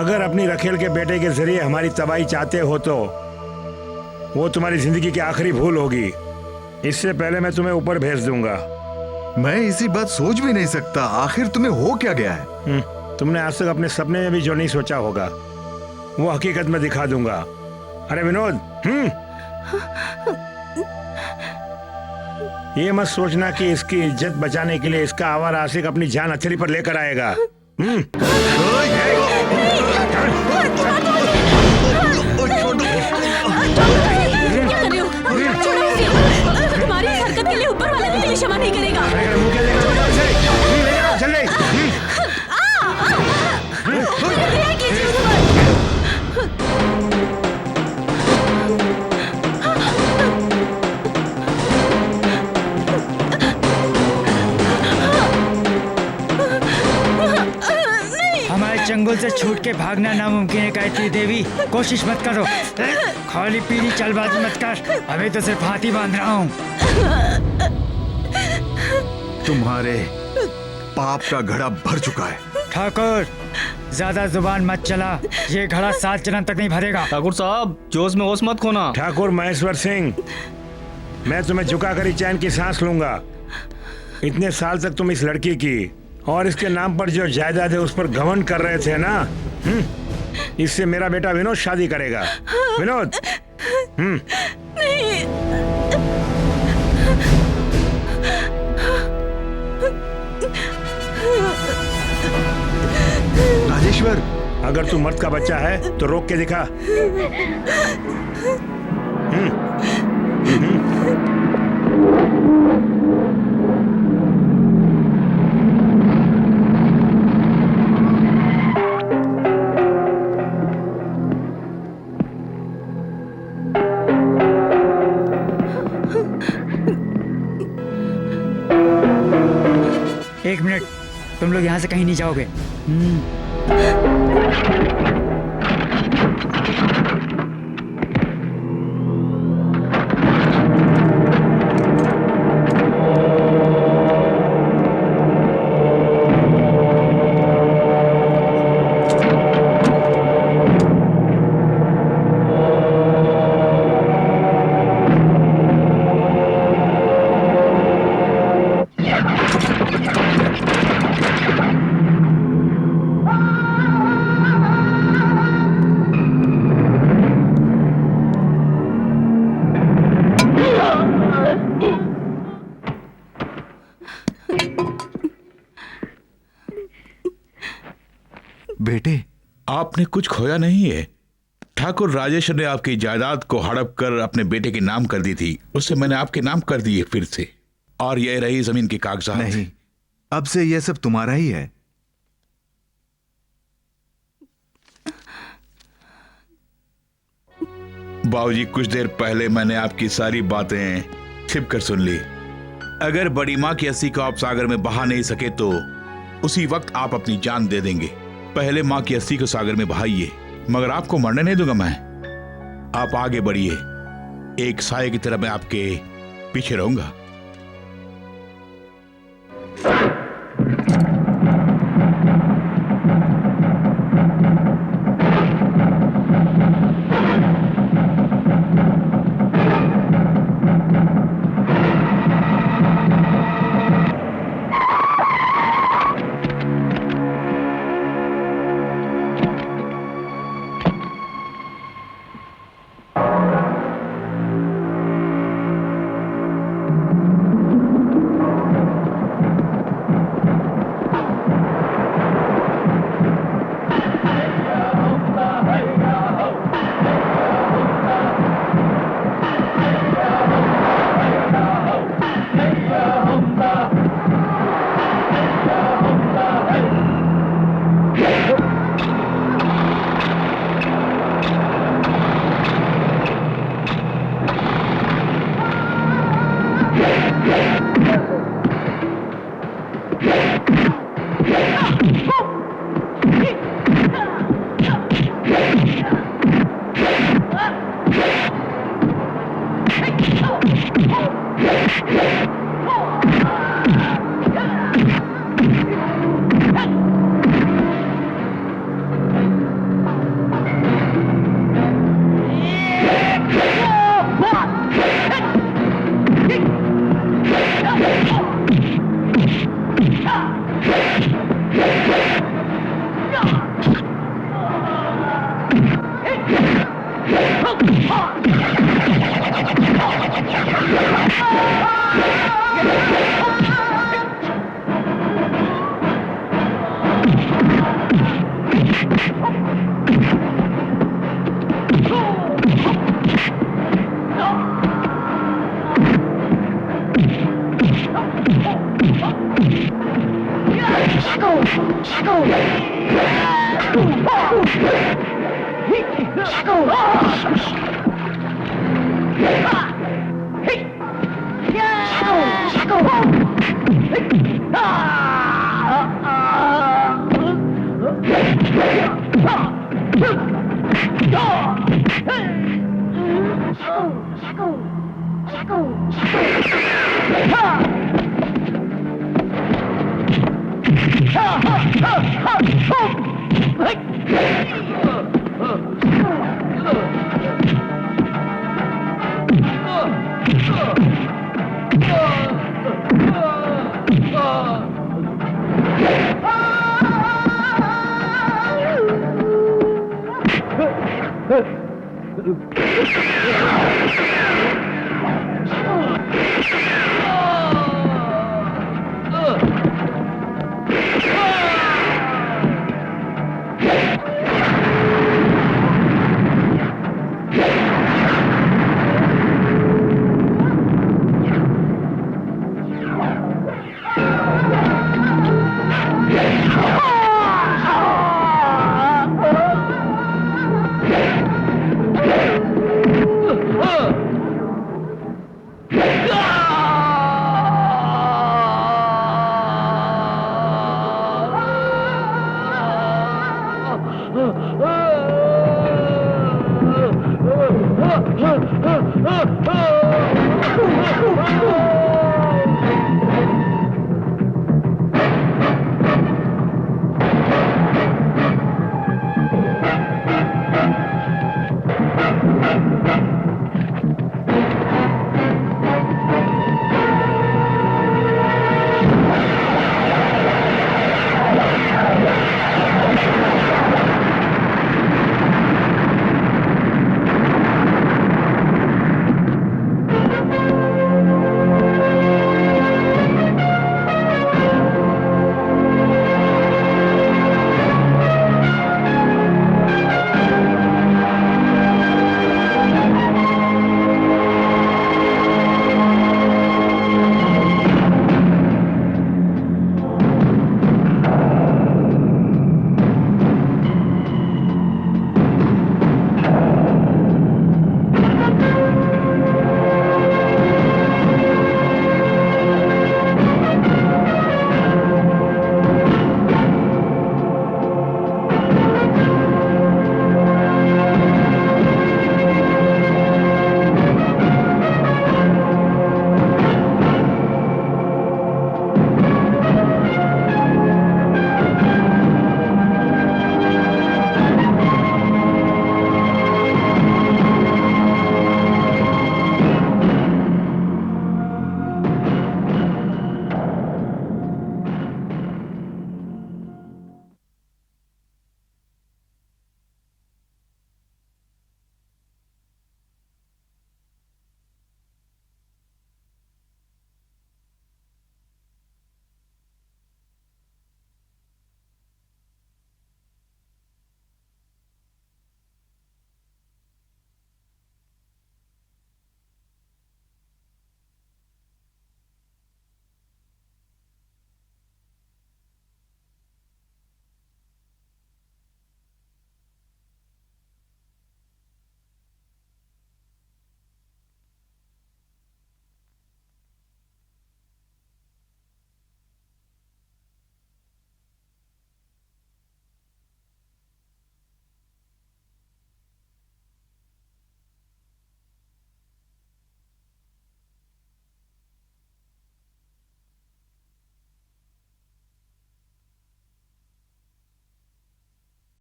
S4: अगर अपनी रखेल के बेटे के जरिए हमारी तबाही चाहते हो तो वो तुम्हारी जिंदगी की आखिरी भूल होगी। इससे पहले मैं तुम्हें ऊपर भेज दूंगा।
S2: मैं इसी बात सोच भी नहीं सकता। आखिर तुम्हें हो क्या गया है?
S4: तुमने आज तक अपने सपने में भी जो नहीं सोचा होगा वो हकीकत में दिखा दूंगा। अरे विनोद, ये मत सोचना कि इसकी इज्जत बचाने के लिए इसका आवारा आशिक अपनी जान हथेली पर लेकर आएगा।
S6: तुम्हारी इस हरकत के लिए ऊपर वाला भी क्षमा नहीं करेगा।
S9: हमारे चंगुल से छूट के भागना नामुमकिन है गायत्री देवी, कोशिश मत करो। खाली पीली चलबाजी मत कर, अभी तो सिर्फ हाथी बांध रहा हूँ।
S2: तुम्हारे पाप का घड़ा भर चुका है।
S9: ठाकुर, ज्यादा जुबान मत चला, ये घड़ा 7 जन्म तक नहीं भरेगा।
S10: ठाकुर साहब, जोश में होश मत खोना।
S4: ठाकुर महेश्वर सिंह, मैं तुम्हें झुका कर ही चैन की सांस लूंगा। इतने साल तक तुम इस लड़की की और इसके नाम पर जो जायदाद है उस पर घमंड कर रहे थे ना, इससे मेरा बेटा विनोद शादी करेगा। विनोद,
S2: राजेश्वर,
S4: अगर तू मर्द का बच्चा है तो रोक के दिखा।
S9: एक मिनट, तुम लोग यहाँ से कहीं नहीं जाओगे।
S2: बेटे,
S1: आपने कुछ खोया नहीं है। ठाकुर राजेश्वर ने आपकी जायदाद को हड़प कर अपने बेटे के नाम कर दी थी, उससे मैंने आपके नाम कर दिए फिर से, और यह रही जमीन के कागजात।
S2: नहीं, अब से यह सब तुम्हारा ही है।
S1: बाबूजी, कुछ देर पहले मैंने आपकी सारी बातें छिप कर सुन ली। अगर बड़ी माँ की अस्थि को आप सागर में बहा नहीं सके तो उसी वक्त आप अपनी जान दे देंगे। पहले माँ की अस्थि को सागर में बहाइए, मगर आपको मरने नहीं दूंगा मैं। आप आगे बढ़िए, एक साये की तरह मैं आपके पीछे रहूंगा।